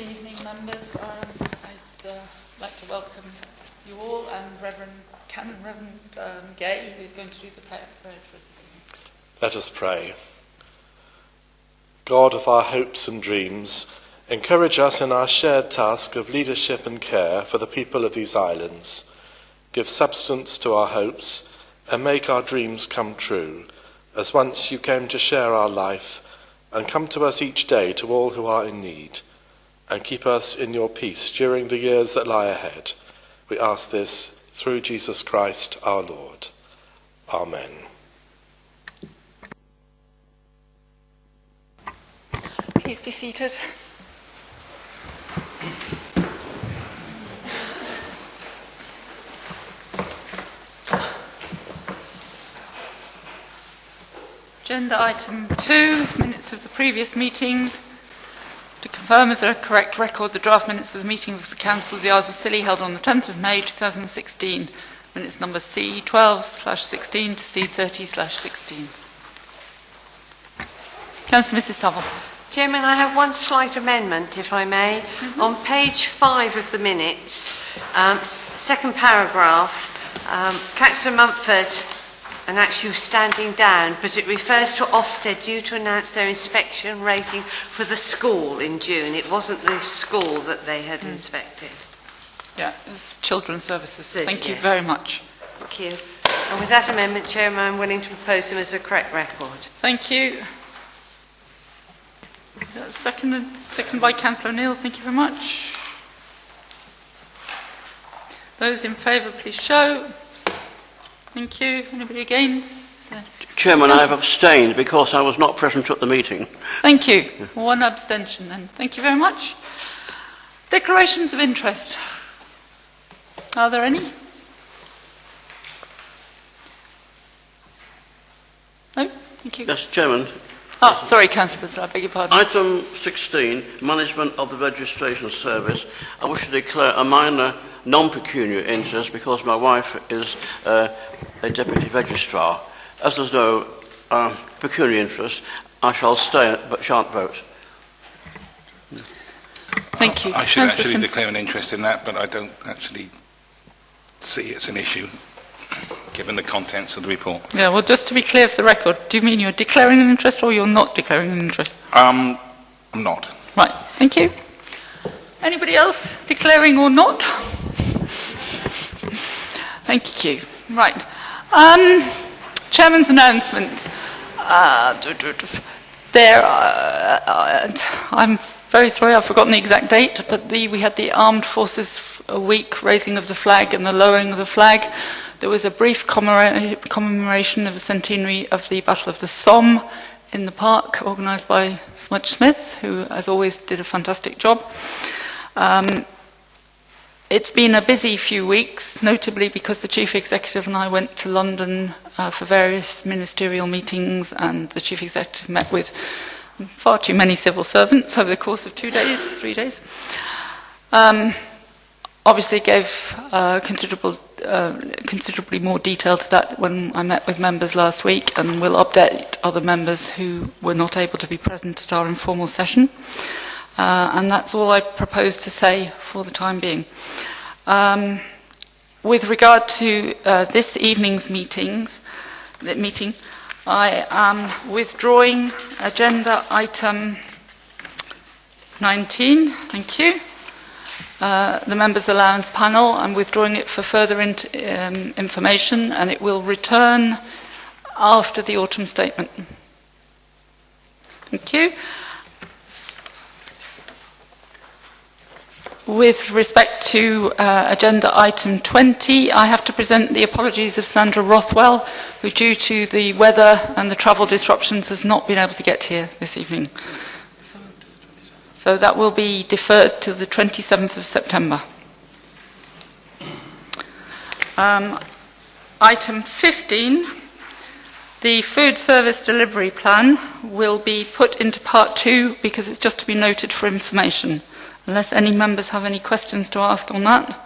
evening, members. I'd like to welcome you all and Reverend Gay, who's going to do the prayers for us this evening. Let us pray. God of our hopes and dreams, encourage us in our shared task of leadership and care for the people of these islands. Give substance to our hopes and make our dreams come true, as once you came to share our life and come to us each day to all who are in need, and keep us in your peace during the years that lie ahead. We ask this through Jesus Christ our Lord. Amen. Please be seated. Agenda item 2, minutes of the previous meeting. To confirm as a correct record the draft minutes of the meeting of the Council of the Isles of Scilly held on the 10th of May 2016. Minutes number C12/16 to C30/16. Councillor Mrs Saville. Chairman, I have one slight amendment, if I may. On page 5 of the minutes, second paragraph, Councillor Mumford and actually standing down, but it refers to Ofsted due to announce their inspection rating for the school in June. It wasn't the school that they had inspected. Yeah, it's Children's Services. Thank you yes. very much. Thank you. And with that amendment, Chairman, I'm willing to propose them as a correct record. Thank you. Is that seconded by Councillor O'Neill. Thank you very much. Those in favour, please show. Thank you. Anybody against? Chairman, I have abstained because I was not present at the meeting. Thank you. One abstention then. Thank you very much. Declarations of interest. Are there any? No? Thank you. Yes, Chairman. Oh, sorry, Councillor, I beg your pardon. Item 16, Management of the Registration Service. I wish to declare a minor non-pecuniary interest because my wife is a Deputy Registrar. As there's no pecuniary interest, I shall stay but shan't vote. Thank you. I should actually declare an interest in that, but I don't actually see it's an issue, given the contents of the report. Yeah, well, just to be clear for the record, do you mean you're declaring an interest or you're not declaring an interest? I'm not. Right, thank you. Anybody else declaring or not? Thank you. Right. Chairman's announcements. I'm very sorry, I've forgotten the exact date, but we had the Armed Forces Week raising of the flag and the lowering of the flag. There was a brief commemoration of the centenary of the Battle of the Somme in the park, organised by Smudge Smith, who, as always, did a fantastic job. It's been a busy few weeks, notably because the Chief Executive and I went to London for various ministerial meetings, and the Chief Executive met with far too many civil servants over the course of 3 days. Obviously gave considerably more detail to that when I met with members last week, and will update other members who were not able to be present at our informal session. And that's all I propose to say for the time being. With regard to this evening's meeting, I am withdrawing agenda item 19. Thank you. The Members' Allowance Panel. I'm withdrawing it for further information, and it will return after the autumn statement. Thank you. With respect to agenda item 20, I have to present the apologies of Sandra Rothwell, who, due to the weather and the travel disruptions, has not been able to get here this evening. So that will be deferred to the 27th of September. Item 15, the food service delivery plan will be put into part 2 because it's just to be noted for information. Unless any members have any questions to ask on that.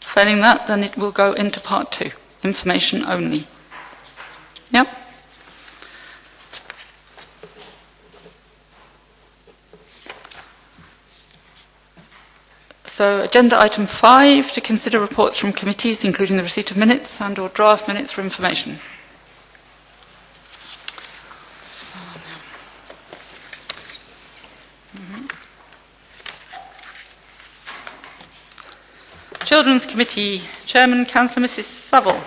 Failing that, then it will go into part 2, information only. Yep. So agenda item 5, to consider reports from committees, including the receipt of minutes and or draft minutes for information. Children's Committee Chairman, Councillor Mrs Saville.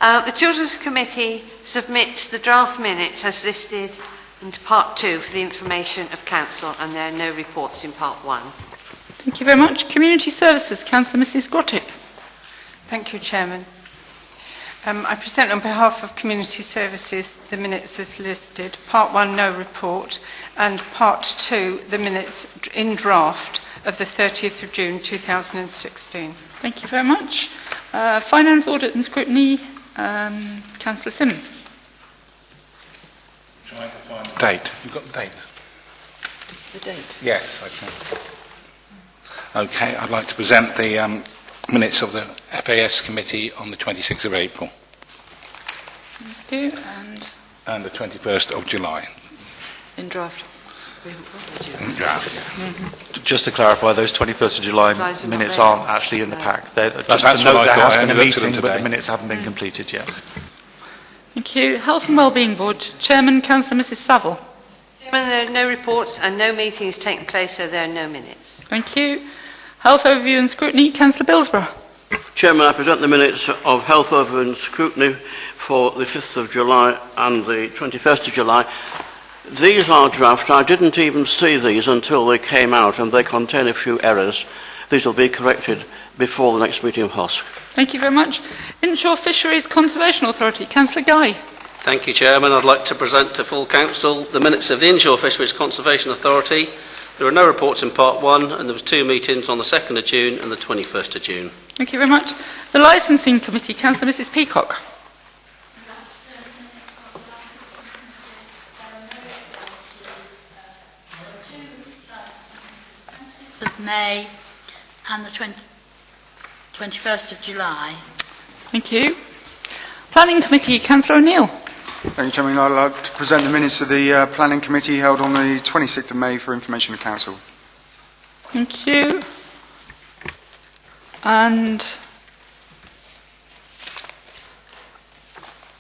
The Children's Committee submits the draft minutes as listed into Part 2 for the information of Council, and there are no reports in Part 1. Thank you very much. Community Services, Councillor Mrs Grottick. Thank you, Chairman. I present on behalf of Community Services the minutes as listed. Part 1, no report, and Part 2, the minutes in draft of the 30th of June 2016. Thank you very much. Finance, Audit and Scrutiny, Councillor Sims. Trying to find the date. You've got the date? The date? Yes, I can. Okay, I'd like to present the minutes of the FAS committee on the 26th of April. Thank you. And the 21st of July. In draft. In draft, yeah. Just to clarify, those 21st of July minutes aren't actually in the pack. Just That's to note, what I there thought. has I been a only looked at them meeting, but the today. minutes haven't been completed yet. Thank you. Health and Wellbeing Board, Chairman, Councillor Mrs Saville. Chairman, there are no reports and no meetings taking place, so there are no minutes. Thank you. Health Overview and Scrutiny, Councillor Billsborough. Chairman, I present the minutes of Health Overview and Scrutiny for the 5th of July and the 21st of July. These are draft. I didn't even see these until they came out, and they contain a few errors. These will be corrected before the next meeting of HOSC. Thank you very much. Inshore Fisheries Conservation Authority, Councillor Guy. Thank you, Chairman. I'd like to present to full Council the minutes of the Inshore Fisheries Conservation Authority. There are no reports in Part 1, and there was 2 meetings on the 2nd of June and the 21st of June. Thank you very much. The Licensing Committee, Councillor Mrs Peacock. Of May and the 21st of July. Thank you. Planning Committee, Councillor O'Neill. Thank you, Chairman. I'd like to present the minutes of the Planning Committee held on the 26th of May for information of Council. Thank you. And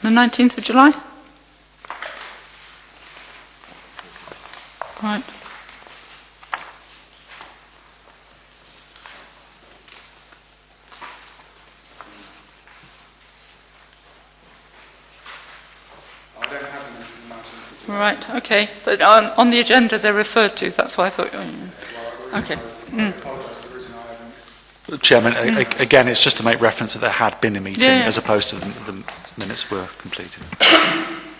the 19th of July? Right. Right, okay. But on the agenda they're referred to, that's why I thought... Okay. Chairman, again, it's just to make reference that there had been a meeting as opposed to the minutes were completed.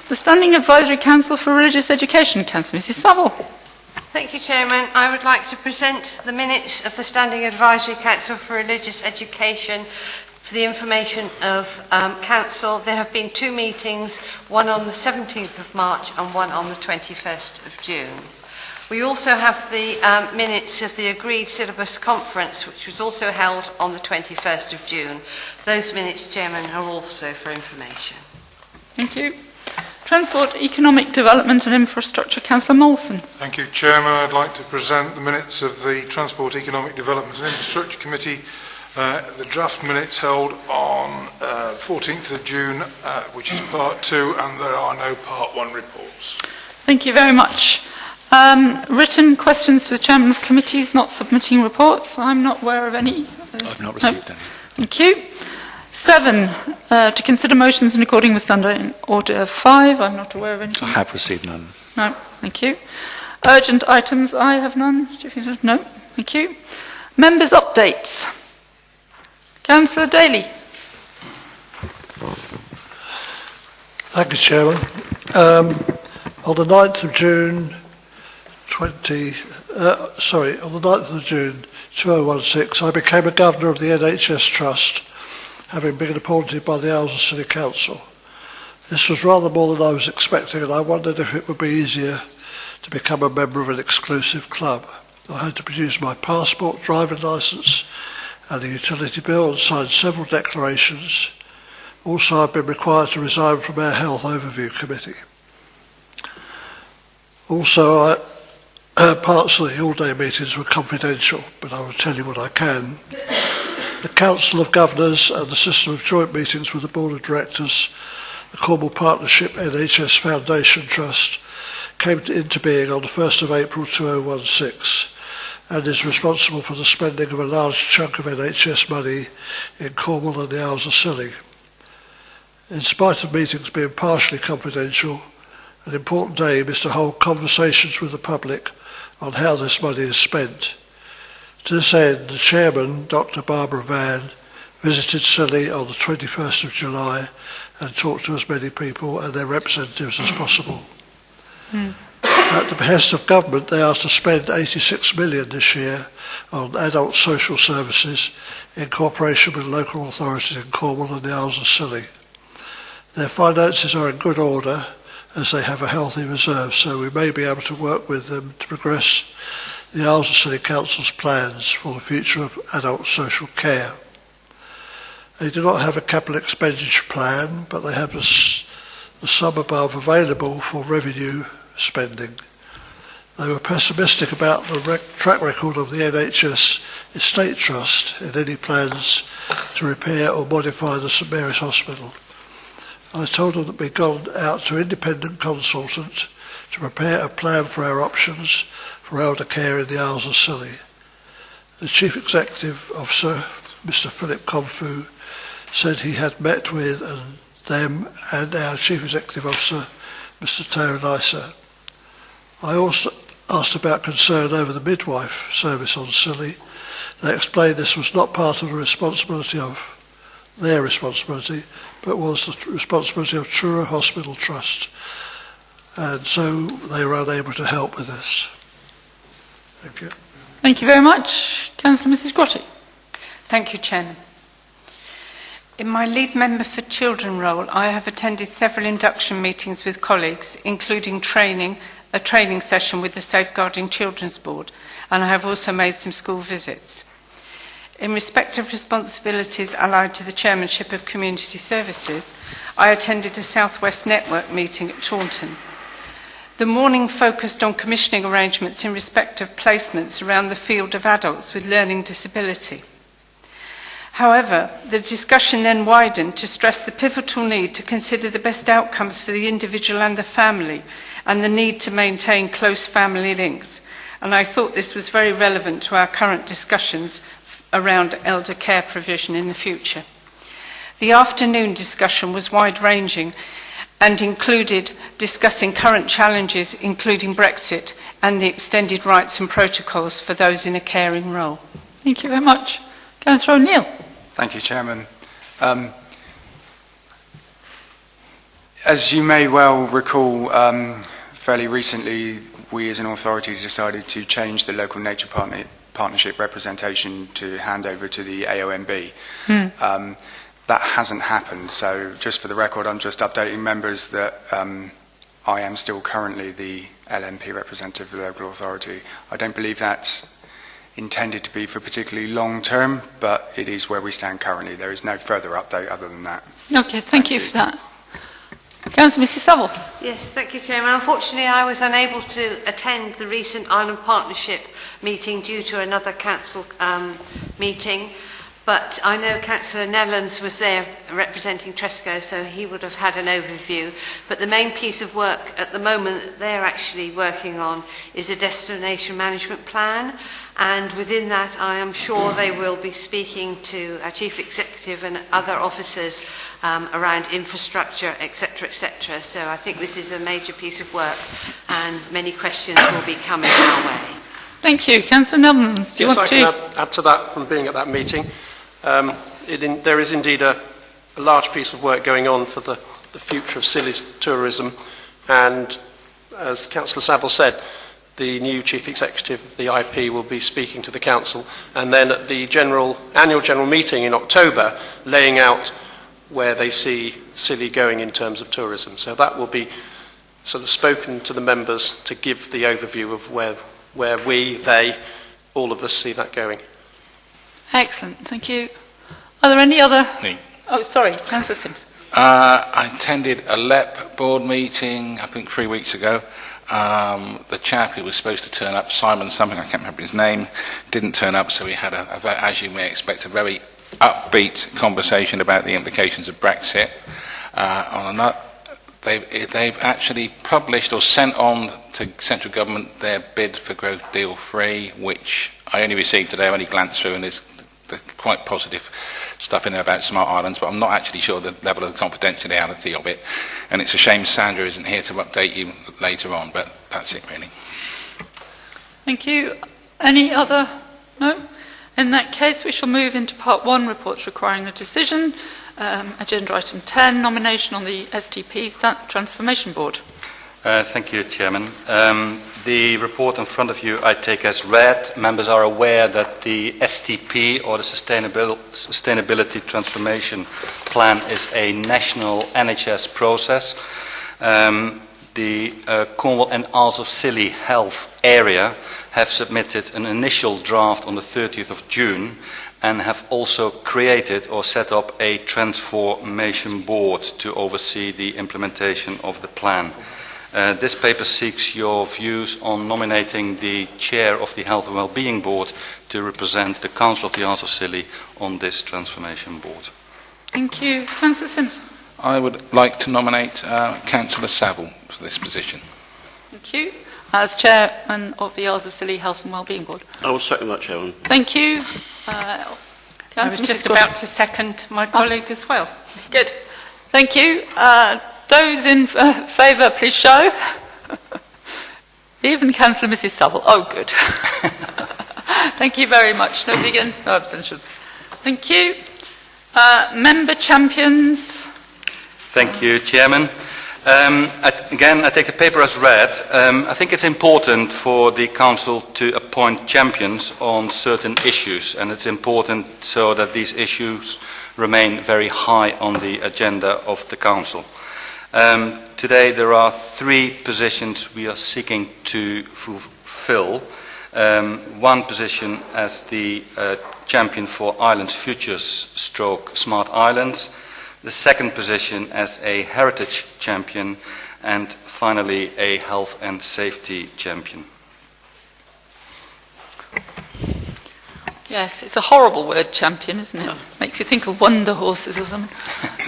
The Standing Advisory Council for Religious Education, Councillor Mrs Saville. Thank you, Chairman. I would like to present the minutes of the Standing Advisory Council for Religious Education for the information of Council. There have been 2 meetings, one on the 17th of March and one on the 21st of June. We also have the minutes of the agreed syllabus conference, which was also held on the 21st of June. Those minutes, Chairman, are also for information. Thank you. Transport, Economic Development and Infrastructure, Councillor Molson. Thank you, Chairman. I'd like to present the minutes of the Transport, Economic Development and Infrastructure Committee. The draft minutes held on 14th of June, which is Part 2, and there are no Part 1 reports. Thank you very much. Written questions to the Chairman of Committees not submitting reports. I'm not aware of any. I've not received any. Thank you. 7, to consider motions in accordance with Standing Order 5. I'm not aware of any. I have received none. No, thank you. Urgent items, I have none. No, thank you. Members' updates. Councillor Daly. Thank you, Chairman. On the 9th of June, on the 9th of June 2016, I became a governor of the NHS Trust, having been appointed by the Owlsden City Council. This was rather more than I was expecting, and I wondered if it would be easier to become a member of an exclusive club. I had to produce my passport, driving licence and a utility bill and sign several declarations. Also, I've been required to resign from our Health Overview Committee. Also, parts of the all-day meetings were confidential, but I will tell you what I can. The Council of Governors and the system of joint meetings with the Board of Directors, the Cornwall Partnership NHS Foundation Trust, came into being on the 1st of April 2016 and is responsible for the spending of a large chunk of NHS money in Cornwall and the Isles of Scilly. In spite of meetings being partially confidential, an important aim is to hold conversations with the public on how this money is spent. To this end, the chairman, Dr. Barbara Vann, visited Scilly on the 21st of July and talked to as many people and their representatives as possible. At the behest of government, they asked to spend 86 million this year on adult social services in cooperation with local authorities in Cornwall and the Isles of Scilly. Their finances are in good order as they have a healthy reserve, so we may be able to work with them to progress the Isles of Scilly Council's plans for the future of adult social care. They do not have a capital expenditure plan, but they have the sum above available for revenue spending. They were pessimistic about the track record of the NHS Estate Trust in any plans to repair or modify the St Mary's Hospital. I told them that we'd gone out to independent consultants to prepare a plan for our options for elder care in the Isles of Scilly. The Chief Executive Officer, Mr Philip Confu, said he had met with them and our Chief Executive Officer, Mr Teo Lysa. I also asked about concern over the midwife service on Scilly. They explained this was not part of the responsibility of their responsibility, but was the responsibility of Truro Hospital Trust. And so they were unable to help with this. Thank you. Thank you very much. Councillor Mrs Grotty. Thank you, Chairman. In my lead member for children role, I have attended several induction meetings with colleagues, including a training session with the Safeguarding Children's Board, and I have also made some school visits. In respect of responsibilities allied to the chairmanship of community services, I attended a South West Network meeting at Taunton. The morning focused on commissioning arrangements in respect of placements around the field of adults with learning disability. However, the discussion then widened to stress the pivotal need to consider the best outcomes for the individual and the family, and the need to maintain close family links. And I thought this was very relevant to our current discussions around elder care provision in the future. The afternoon discussion was wide-ranging and included discussing current challenges, including Brexit, and the extended rights and protocols for those in a caring role. Thank you very much. Councillor O'Neill. Thank you, Chairman. As you may well recall, fairly recently we as an authority decided to change the local nature partnership representation to hand over to the AONB. That hasn't happened, so just for the record, I'm just updating members that I am still currently the LNP representative of the local authority. I don't believe that's intended to be for particularly long term, but it is where we stand currently. There is no further update other than that. Okay, thank you for that. Councillor Mrs Saville. Yes, thank you, Chairman. Unfortunately, I was unable to attend the recent Island Partnership meeting due to another council meeting, but I know Councillor Nellens was there representing Tresco, so he would have had an overview. But the main piece of work at the moment that they're actually working on is a destination management plan, and within that I am sure they will be speaking to our Chief Executive and other officers around infrastructure, etc., etc. So I think this is a major piece of work and many questions will be coming our way. Thank you. Councillor Nellens, do you want to? Yes, I can add to that from being at that meeting. There is indeed a large piece of work going on for the future of Scilly's tourism, and as Councillor Saville said, the new Chief Executive of the IP will be speaking to the Council, and then at the annual general meeting in October, laying out where they see Scilly going in terms of tourism. So that will be sort of spoken to the members to give the overview of where they, all of us see that going. Excellent, thank you. Are there any other? Me. Oh, sorry, Councillor Simpson. I attended a LEP board meeting, I think 3 weeks ago. The chap who was supposed to turn up, Simon something, I can't remember his name, didn't turn up, so we had, as you may expect, a very upbeat conversation about the implications of Brexit. They've actually published or sent on to central government their bid for Growth Deal 3, which I only received today. I only glanced through, and there's quite positive stuff in there about smart islands, but I'm not actually sure the level of confidentiality of it. And it's a shame Sandra isn't here to update you later on, but that's it really. Thank you. Any other? No? In that case, we shall move into part 1, reports requiring a decision. Agenda item 10, nomination on the STP Transformation Board. Thank you, Chairman. The report in front of you I take as read. Members are aware that the STP, or the Sustainability Transformation Plan, is a national NHS process. The Cornwall and Isles of Scilly Health Area have submitted an initial draft on the 30th of June and have also created or set up a transformation board to oversee the implementation of the plan. This paper seeks your views on nominating the chair of the Health and Wellbeing Board to represent the Council of the Isles of Scilly on this transformation board. Thank you. Councillor Simpson. I would like to nominate Councillor Saville for this position. Thank you. As chairman of the Isles of Scilly Health and Wellbeing Board. I will second that, Chairman. Thank you. I was just about to second my colleague as well. Good. Thank you. Those in favour, please show. Even Councillor Mrs Saville. Oh, good. Thank you very much. Nobody against, no abstentions. Thank you. Member champions. Thank you, Chairman. Again, I take the paper as read. I think it's important for the Council to appoint champions on certain issues, and it's important so that these issues remain very high on the agenda of the Council. Today there are 3 positions we are seeking to fulfill. One position as the champion for Islands Futures / Smart Islands, the second position as a heritage champion, and finally a health and safety champion. Yes, it's a horrible word, champion, isn't it? Makes you think of wonder horses or something.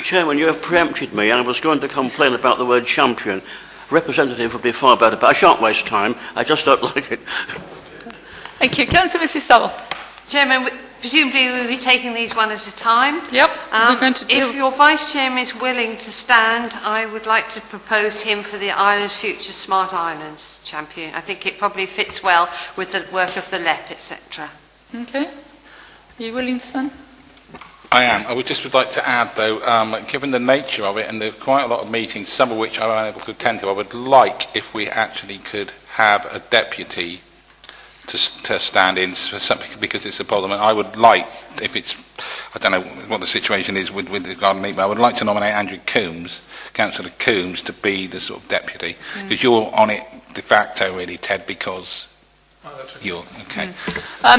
Chairman, you have preempted me. I was going to complain about the word champion. Representative would be far better, but I shan't waste time. I just don't like it. Thank you. Councillor Mrs Saville. Chairman, presumably we'll be taking these one at a time. Yep. We're going to if your Vice Chairman is willing to stand, I would like to propose him for the Islands Future Smart Islands champion. I think it probably fits well with the work of the LEP, etc. Okay. Are you willing to stand? I am. I would like to add, though, given the nature of it, and there are quite a lot of meetings, some of which I was unable to attend to, I would like if we actually could have a deputy to stand in for something, because it's a problem. And I would like, if it's, I don't know what the situation is with the garden meeting, but I would like to nominate Andrew Coombs, Councillor Coombs, to be the sort of deputy, because you're on it de facto, really, Ted, because you're okay.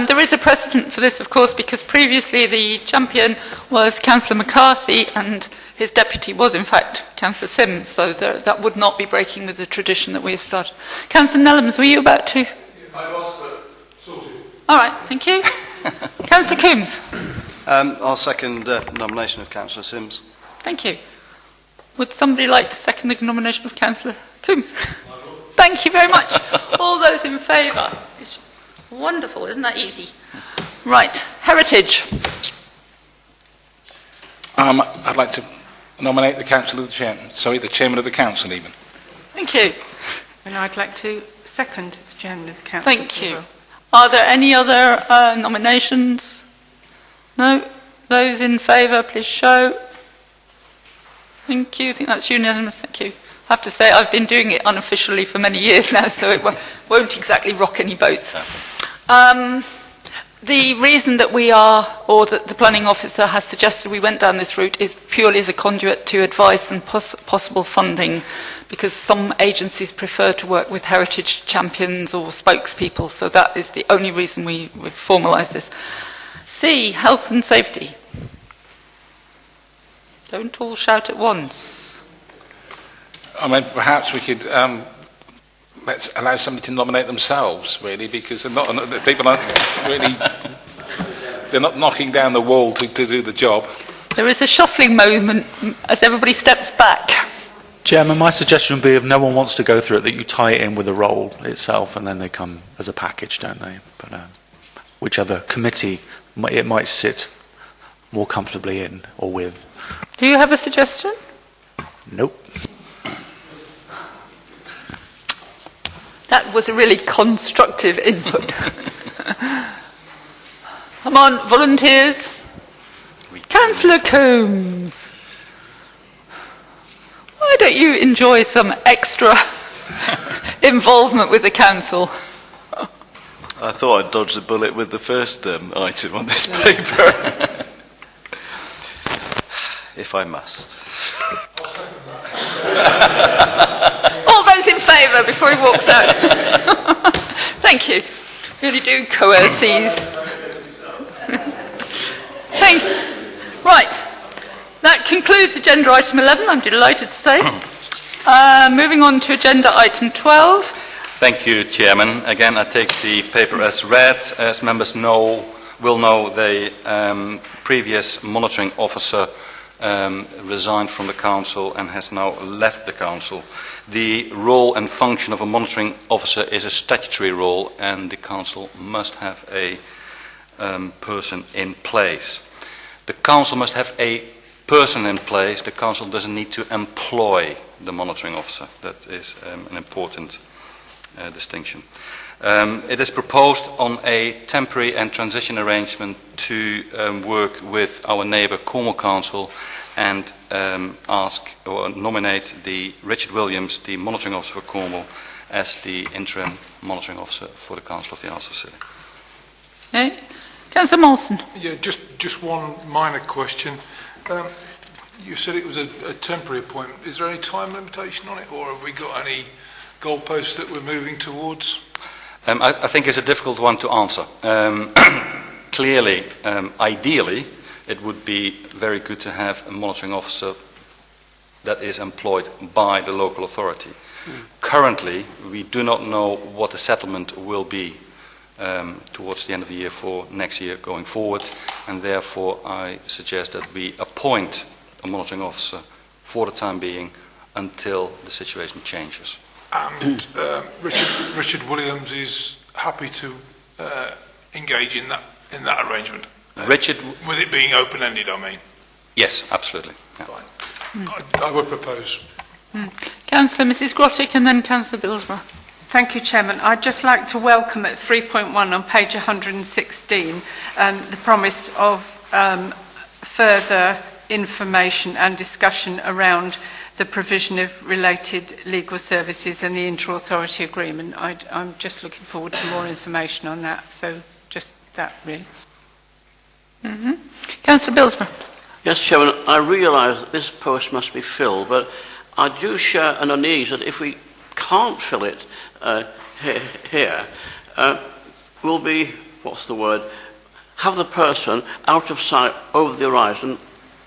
There is a precedent for this, of course, because previously the champion was Councillor McCarthy and his deputy was, in fact, Councillor Sims, so that would not be breaking with the tradition that we have started. Councillor Nellams, were you about to? I was, but sorted. All right, thank you. Councillor Coombs. I'll second the nomination of Councillor Sims. Thank you. Would somebody like to second the nomination of Councillor Coombs? Thank you very much. All those in favour? It's wonderful, isn't that easy? Right, heritage. I'd like to nominate the the chairman of the council, even. Thank you. And I'd like to second the chairman of the council. Thank you. Are there any other nominations? No? Those in favour, please show. Thank you. I think that's unanimous. Thank you. I have to say, I've been doing it unofficially for many years now, so it won't exactly rock any boats. The reason that we are, or that the planning officer has suggested we went down this route, is purely as a conduit to advice and possible funding, because some agencies prefer to work with heritage champions or spokespeople, so that is the only reason we've formalised this. C, health and safety. Don't all shout at once. I mean, perhaps we could let's allow somebody to nominate themselves, really, because people aren't really, they're not knocking down the wall to do the job. There is a shuffling moment as everybody steps back. Chairman, my suggestion would be if no one wants to go through it, that you tie it in with the role itself, and then they come as a package, don't they? But whichever committee it might sit more comfortably in or with. Do you have a suggestion? Nope. That was a really constructive input. Come on, volunteers. Councillor Combs. Why don't you enjoy some extra involvement with the council? I thought I'd dodged the bullet with the first item on this paper. If I must. All those in favour before he walks out. Thank you. Really do coerce these. Thank you. Right. That concludes agenda item 11, I'm delighted to say. Moving on to agenda item 12. Thank you, Chairman. Again, I take the paper as read. As members will know, the previous monitoring officer resigned from the council and has now left the council. The role and function of a monitoring officer is a statutory role, and the council must have a person in place. The council must have a person in place. The council doesn't need to employ the monitoring officer. That is an important distinction. It is proposed on a temporary and transition arrangement to work with our neighbour Cornwall Council and ask or nominate the Richard Williams, the monitoring officer for Cornwall, as the interim monitoring officer for the Council of the Arts Facility. Okay. Councillor Molson. Yeah, just one minor question. You said it was a temporary appointment. Is there any time limitation on it, or have we got any goalposts that we're moving towards? I think it's a difficult one to answer. Clearly, ideally, it would be very good to have a monitoring officer that is employed by the local authority. Currently, we do not know what the settlement will be towards the end of the year for next year going forward, and therefore I suggest that we appoint a monitoring officer for the time being until the situation changes. And Richard Williams is happy to engage in that arrangement. Richard, with it being open-ended, I mean. Yes, absolutely. Yeah. I would propose. Councillor Mrs. Grottick and then Councillor Billsborough. Thank you, Chairman. I'd just like to welcome at 3.1 on page 116 the promise of further information and discussion around the provision of related legal services and the inter-authority agreement. I'm just looking forward to more information on that, so just that really. Councillor Billsborough. Yes, Chairman, I realise that this post must be filled, but I do share an unease that if we can't fill it here, we'll be, have the person out of sight over the horizon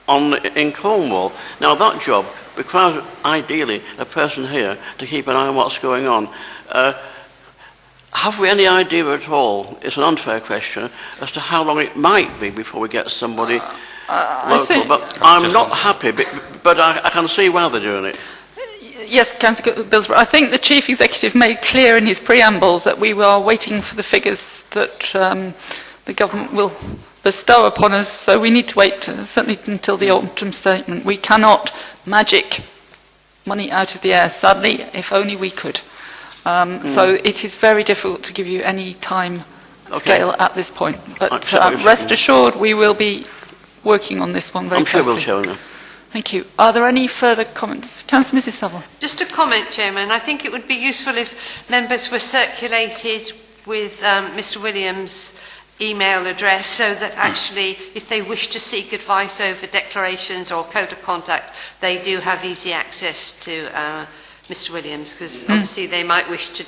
in Cornwall. Now that job requires ideally a person here to keep an eye on what's going on. Have we any idea at all, it's an unfair question, as to how long it might be before we get somebody local? But I'm not happy, but I can see why they're doing it. Yes, Councillor Billsborough. I think the Chief Executive made clear in his preamble that we were waiting for the figures that the government will bestow upon us, so we need to wait certainly until the autumn statement. We cannot magic money out of the air, sadly, if only we could. So it is very difficult to give you any time scale at this point. But rest assured, we will be working on this one very closely. I'm sure we'll show them. Thank you. Are there any further comments? Councillor Mrs. Saville. Just a comment, Chairman. I think it would be useful if members were circulated with Mr. Williams' email address, so that actually, if they wish to seek advice over declarations or code of conduct, they do have easy access to Mr. Williams, because obviously they might wish to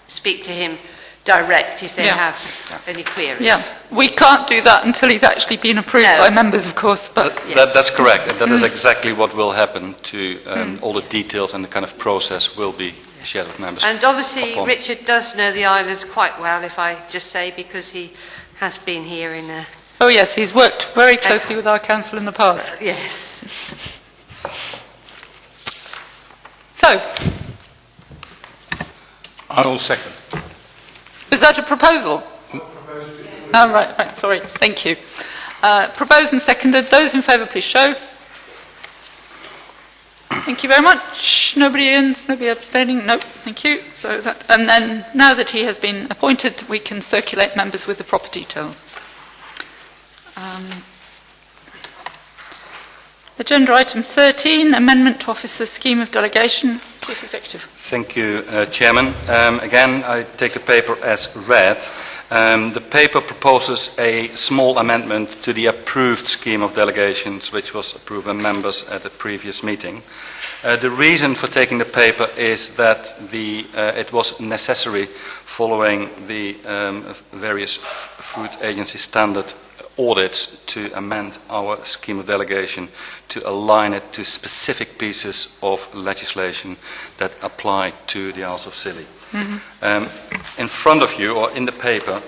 speak to him direct if they Yeah. have any queries. Yeah, we can't do that until he's actually been approved No. by members, of course, but... That's correct, and that is exactly what will happen to all the details, and the kind of process will be shared with members. And obviously upon- Richard does know the islands quite well, if I just say, because he has been here in a... Oh yes, he's worked very closely with our council in the past. Yes. So, I will second. is that a proposal? Oh, right, sorry, thank you. Proposed and seconded. Those in favour, please show. Thank you very much. Nobody against, nobody abstaining? No, thank you. So that, and then, now that he has been appointed, we can circulate members with the proper details. Agenda item 13, amendment to officer scheme of delegation. Chief Executive. Thank you, Chairman. Again, I take the paper as read. The paper proposes a small amendment to the approved scheme of delegations, which was approved by members at the previous meeting. The reason for taking the paper is that it was necessary, following the various food agency standard audits, to amend our scheme of delegation to align it to specific pieces of legislation that apply to the Isles of Scilly. In front of you, or in the paper,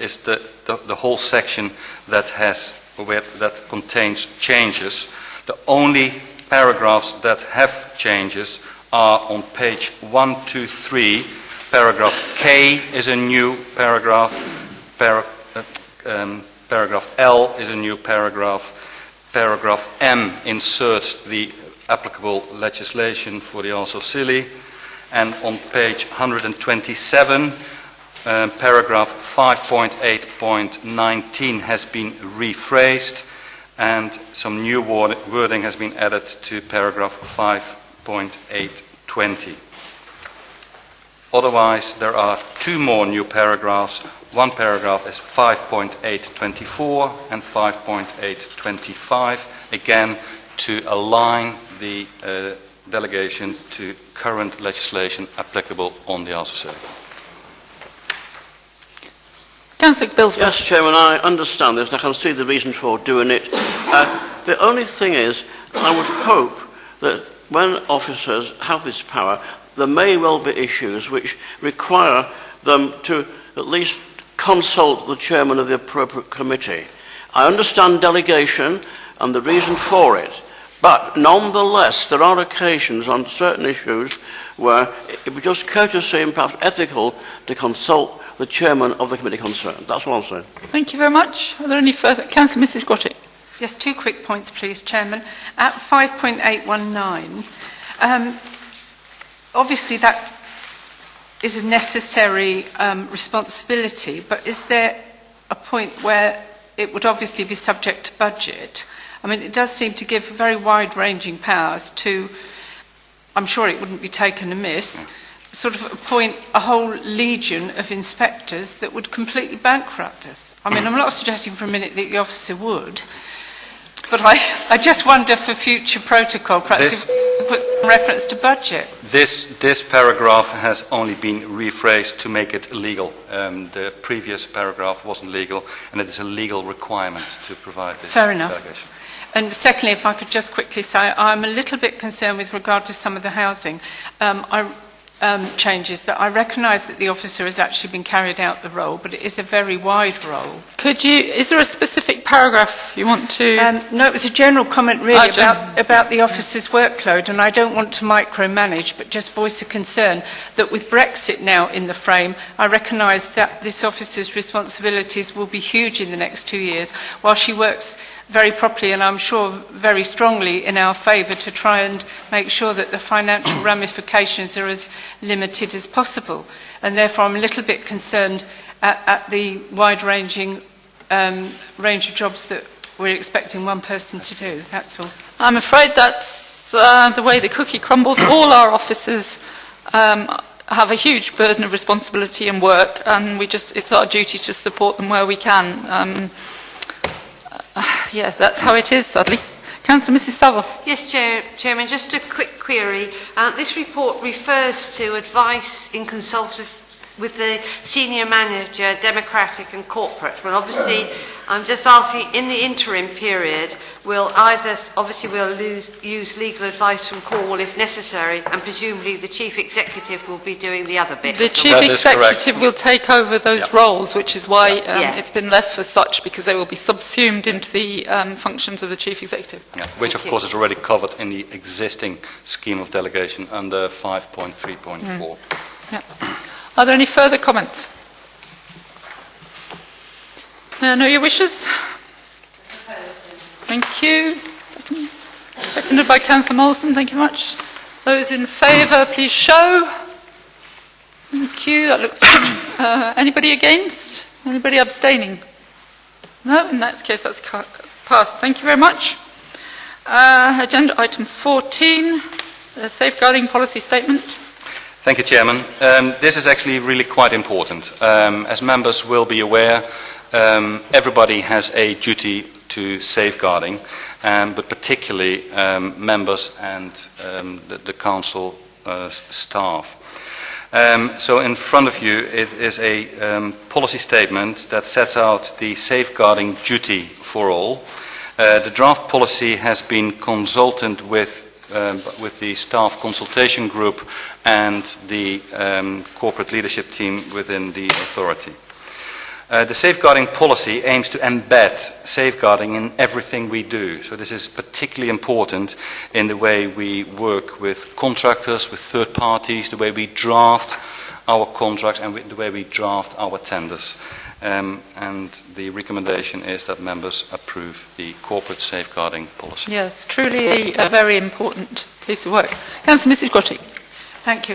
is the whole section that contains changes. The only paragraphs that have changes are on page 1, 2, 3. Paragraph K is a new paragraph. Paragraph L is a new paragraph. Paragraph M inserts the applicable legislation for the Isles of Scilly. And on page 127, paragraph 5.8.19 has been rephrased, and some new wording has been added to paragraph 5.820. Otherwise, there are two more new paragraphs. One paragraph is 5.824 and 5.825, again to align the delegation to current legislation applicable on the Isles of Scilly. Councillor Billsborough. Yes, Chairman, I understand this and I can see the reason for doing it. The only thing is, I would hope that when officers have this power, there may well be issues which require them to at least consult the chairman of the appropriate committee. I understand delegation and the reason for it, but nonetheless there are occasions on certain issues where it would just courtesy and perhaps ethical to consult the chairman of the committee concerned. That's what I'm saying. Thank you very much. Are there any further? Councillor Mrs. Grotty. Yes, two quick points, please, Chairman. At 5.819, obviously that is a necessary responsibility, but is there a point where it would obviously be subject to budget? I mean, it does seem to give very wide-ranging powers to, I'm sure it wouldn't be taken amiss, sort of appoint a whole legion of inspectors that would completely bankrupt us. I mean, I'm not suggesting for a minute that the officer would, but I just wonder for future protocol, perhaps if put reference to budget. This paragraph has only been rephrased to make it legal. The previous paragraph wasn't legal, and it is a legal requirement to provide this delegation. And secondly, if I could just quickly say, I'm a little bit concerned with regard to some of the housing changes, that I recognise that the officer has actually been carried out the role, but it is a very wide role. Is there a specific paragraph you want to... No, it was a general comment really about the officer's workload, and I don't want to micromanage, but just voice a concern that with Brexit now in the frame, I recognise that this officer's responsibilities will be huge in the next 2 years, while she works very properly and I'm sure very strongly in our favour to try and make sure that the financial ramifications are as limited as possible. And therefore I'm a little bit concerned at the wide-ranging range of jobs that we're expecting one person to do. That's all. I'm afraid that's the way the cookie crumbles. All our officers have a huge burden of responsibility and work, and it's our duty to support them where we can. Yes, that's how it is, sadly. Councillor Mrs. Saville. Yes, Chairman, just a quick query. This report refers to advice in consultation with the senior manager, democratic and corporate. Well, obviously, I'm just asking, in the interim period, we'll use legal advice from Cornwall if necessary, and presumably the chief executive will be doing the other bit. The chief executive will take over those roles, which is why it's been left as such, because they will be subsumed into the functions of the chief executive. Yeah, which of course is already covered in the existing scheme of delegation under 5.3.4. Yeah. Are there any further comments? Know your wishes? Thank you. Seconded by Councillor Molson. Thank you very much. Those in favour, please show. Thank you. That looks good. Anybody against? Anybody abstaining? No? In that case, that's passed. Thank you very much. Agenda item 14, the safeguarding policy statement. Thank you, Chairman. This is actually really quite important. As members will be aware, everybody has a duty to safeguarding, but particularly members and the council staff. So in front of you it is a policy statement that sets out the safeguarding duty for all. The draft policy has been consulted with the staff consultation group and the corporate leadership team within the authority. The safeguarding policy aims to embed safeguarding in everything we do. So this is particularly important in the way we work with contractors, with third parties, the way we draft our contracts and the way we draft our tenders. And the recommendation is that members approve the corporate safeguarding policy. Yes, truly a very important piece of work. Councillor Mrs. Grotty. Thank you.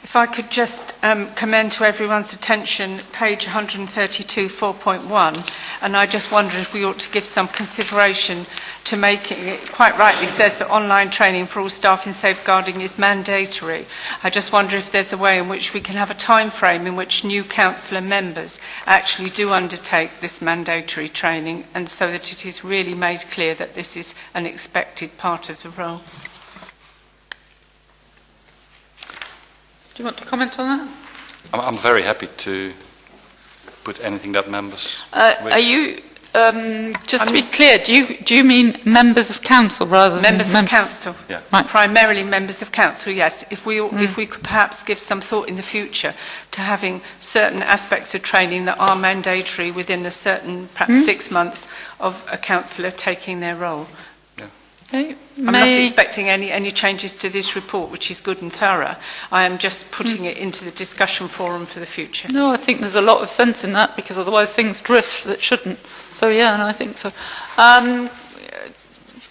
If I could just commend to everyone's attention page 132, 4.1, and I just wonder if we ought to give some consideration to making it, quite rightly says that online training for all staff in safeguarding is mandatory. I just wonder if there's a way in which we can have a time frame in which new councillor members actually do undertake this mandatory training, and so that it is really made clear that this is an expected part of the role. Do you want to comment on that? I'm very happy to put anything that members wish. Are you, just to be clear, do you mean members of council rather than members of council? Yeah. Right. Primarily members of council, yes. If we could perhaps give some thought in the future to having certain aspects of training that are mandatory within a certain, perhaps 6 months of a councillor taking their role. Okay. I'm not expecting any changes to this report, which is good and thorough. I am just putting it into the discussion forum for the future. No, I think there's a lot of sense in that, because otherwise things drift that shouldn't. So yeah, no, I think so.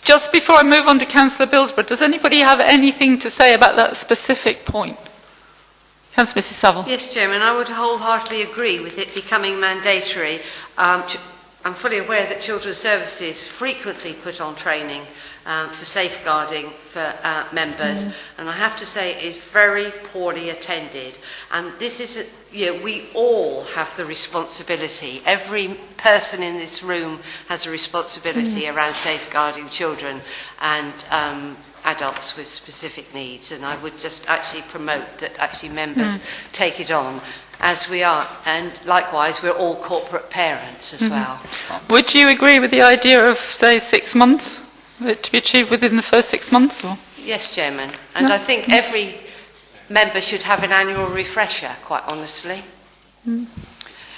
Just before I move on to Councillor Bilsborough, does anybody have anything to say about that specific point? Councillor Mrs. Saville. Yes, Chairman, I would wholeheartedly agree with it becoming mandatory. I'm fully aware that Children's Services frequently put on training for safeguarding for members, and I have to say it's very poorly attended. And this is, we all have the responsibility. Every person in this room has a responsibility around safeguarding children and adults with specific needs. And I would just actually promote that actually members take it on, as we are, and likewise we're all corporate parents as well. Would you agree with the idea of, say, 6 months? To be achieved within the first 6 months? Or? Yes, Chairman. And I think every member should have an annual refresher, quite honestly.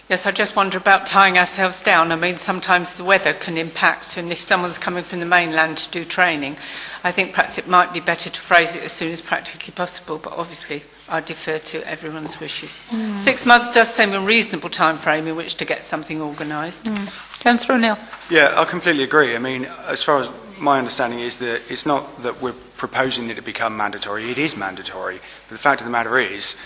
Yes, I just wonder about tying ourselves down. I mean, sometimes the weather can impact, and if someone's coming from the mainland to do training, I think perhaps it might be better to phrase it as soon as practically possible, but obviously I defer to everyone's wishes. 6 months does seem a reasonable time frame in which to get something organised. Councillor O'Neill. Yeah, I completely agree. I mean, as far as my understanding is that it's not that we're proposing that it become mandatory, it is mandatory. But the fact of the matter is,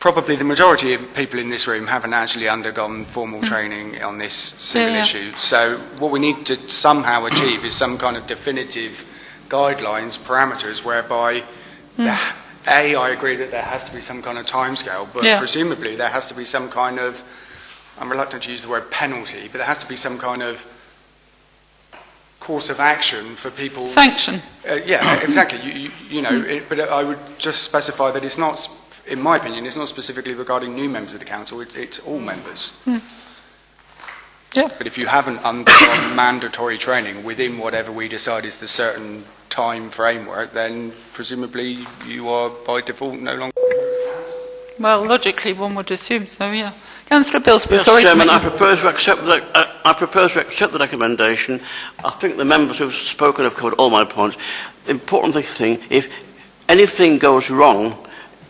probably the majority of people in this room haven't actually undergone formal training on this single issue. So what we need to somehow achieve is some kind of definitive guidelines, parameters, whereby, I agree that there has to be some kind of timescale, but presumably there has to be some kind of, I'm reluctant to use the word penalty, but there has to be some kind of course of action for people. Sanction. Yeah, exactly. You know, but I would just specify that it's not in my opinion, it's not specifically regarding new members of the council, it's all members. Yeah. But if you haven't undergone mandatory training within whatever we decide is the certain time framework, then presumably you are by default no longer. Well, logically, one would assume so, yeah. Councillor Bilsby, Yes, sorry Chairman, to I make propose to accept the recommendation. I think the members who've spoken have covered all my points. The important thing, if anything goes wrong,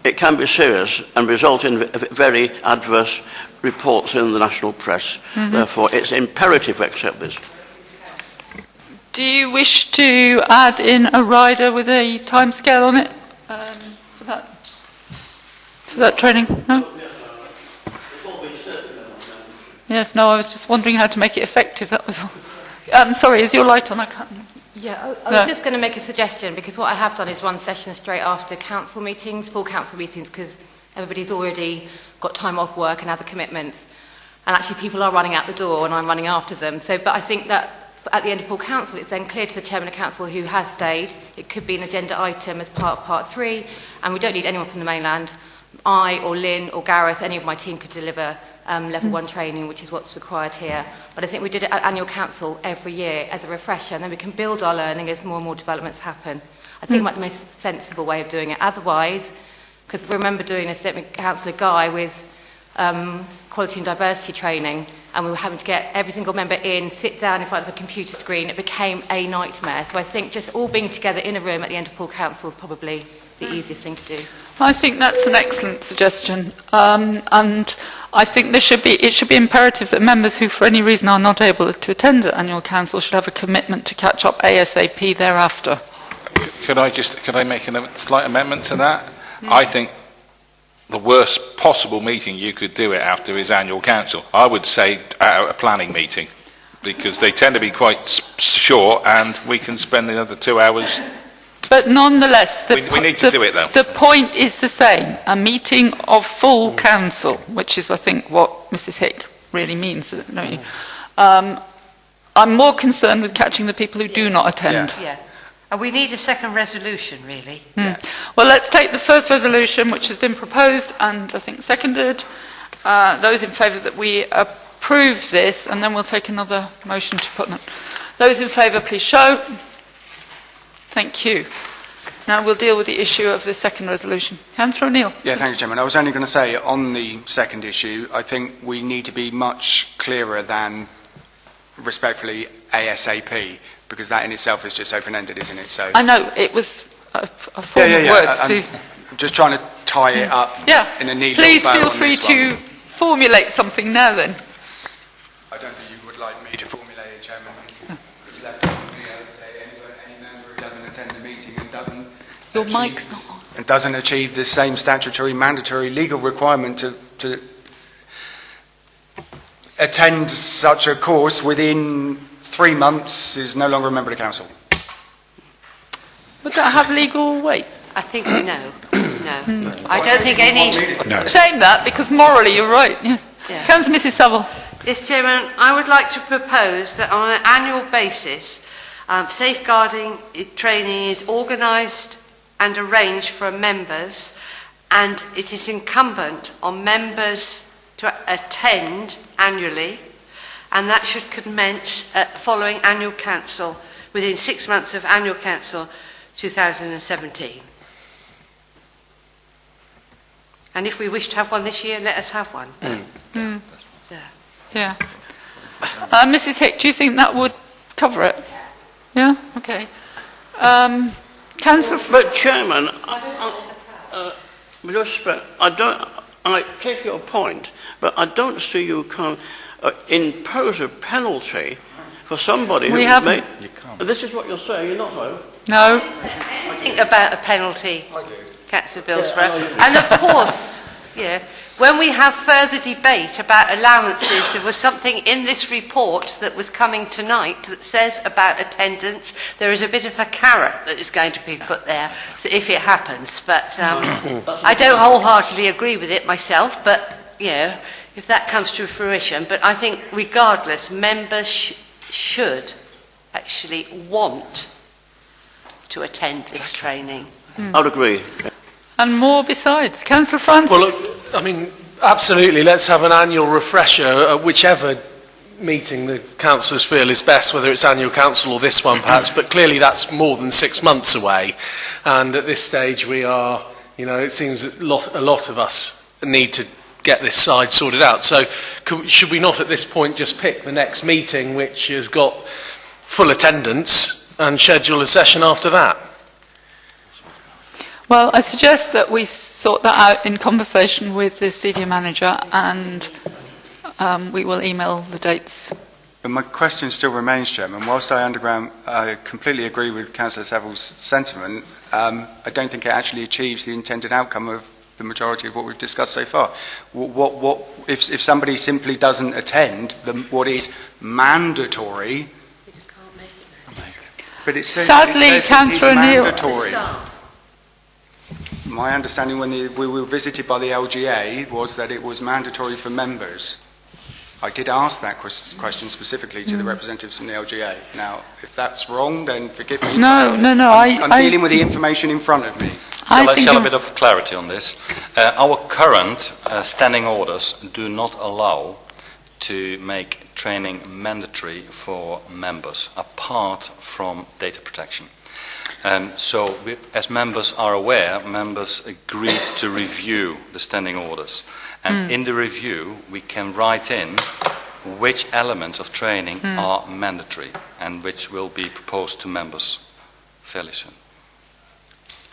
it can be serious and result in very adverse reports in the national press. Therefore, it's imperative to accept this. Do you wish to add in a rider with a timescale on it for that training? No? Yes, no, I was just wondering how to make it effective, that was all. Sorry, is your light on? I can't... Yeah, I was just going to make a suggestion, because what I have done is run sessions straight after council meetings, full council meetings, because everybody's already got time off work and other commitments. And actually people are running out the door and I'm running after them. So, but I think that at the end of full council, it's then clear to the chairman of council who has stayed. It could be an agenda item as part of part 3, and we don't need anyone from the mainland. I or Lynn or Gareth, any of my team could deliver level 1 training, which is what's required here. But I think we did it at annual council every year as a refresher, and then we can build our learning as more and more developments happen. I think that's the most sensible way of doing it. Otherwise, because remember doing this with Councillor Guy with quality and diversity training, and we were having to get every single member in, sit down in front of a computer screen. It became a nightmare. So I think just all being together in a room at the end of full council is probably the easiest thing to do. I think that's an excellent suggestion, and I think it should be imperative that members who for any reason are not able to attend the annual council should have a commitment to catch up ASAP thereafter. Could I make a slight amendment to that? I think the worst possible meeting you could do it after is annual council. I would say a planning meeting, because they tend to be quite short and we can spend another 2 hours. But nonetheless, we need to do it though. The point is the same, a meeting of full council, which is I think what Mrs Hick really means, don't you? I'm more concerned with catching the people who do not attend. Yeah. And we need a second resolution, really. Well, let's take the first resolution, which has been proposed and I think seconded. Those in favour that we approve this, and then we'll take another motion to put them. Those in favour, please show. Thank you. Now we'll deal with the issue of the second resolution. Councillor O'Neill. Yeah, thank you, Chairman. I was only going to say on the second issue, I think we need to be much clearer than, respectfully, ASAP, because that in itself is just open-ended, isn't it? So I know, it was a form of words to... I'm just trying to tie it up in a neat Please little bow feel on free this to one. formulate something now then. I don't think you would like me to formulate it, Chairman, because it's left on me to say any member who doesn't attend the meeting and doesn't... Your mic's not on. And doesn't achieve the same statutory, mandatory, legal requirement to attend such a course within 3 months is no longer a member of the council. Would that have legal weight? I think no. I don't think any... Shame that, because morally you're right, yes. Yeah. Councillor Mrs Saville. Yes, Chairman, I would like to propose that on an annual basis, safeguarding training is organised and arranged for members, and it is incumbent on members to attend annually, and that should commence following annual council, within 6 months of annual council 2017. And if we wish to have one this year, let us have one. Yeah. Mrs Hick, do you think that would cover it? Yeah? Okay. Councillor... But Chairman, with respect, I take your point, but I don't see you can impose a penalty for somebody who made... This is what you're saying, you're not, though? No. Think about a penalty, Councillor Bilsborough. And of course, when we have further debate about allowances, there was something in this report that was coming tonight that says about attendance. There is a bit of a carrot that is going to be put there if it happens. But I don't wholeheartedly agree with it myself, but, if that comes to fruition. But I think regardless, members should actually want to attend this training. I would agree. And more besides. Councillor Francis? Well, look, I mean, absolutely, let's have an annual refresher at whichever meeting the councillors feel is best, whether it's annual council or this one perhaps, but clearly that's more than 6 months away. And at this stage we are, you know, it seems a lot of us need to get this side sorted out. So should we not at this point just pick the next meeting which has got full attendance and schedule a session after that? Well, I suggest that we sort that out in conversation with the senior manager, and we will email the dates. But my question still remains, Chairman. Whilst I completely agree with Councillor Saville's sentiment, I don't think it actually achieves the intended outcome of the majority of what we've discussed so far. If somebody simply doesn't attend what is mandatory, but it says, Sadly, Councillor O'Neill. My understanding when we were visited by the LGA was that it was mandatory for members. I did ask that question specifically to the representatives from the LGA. Now, if that's wrong, then forgive me. No. I'm dealing with the information in front of me. Shall a bit of clarity on this? Our current standing orders do not allow to make training mandatory for members, apart from data protection. So, as members are aware, members agreed to review the standing orders. And in the review, we can write in which elements of training are mandatory and which will be proposed to members fairly soon.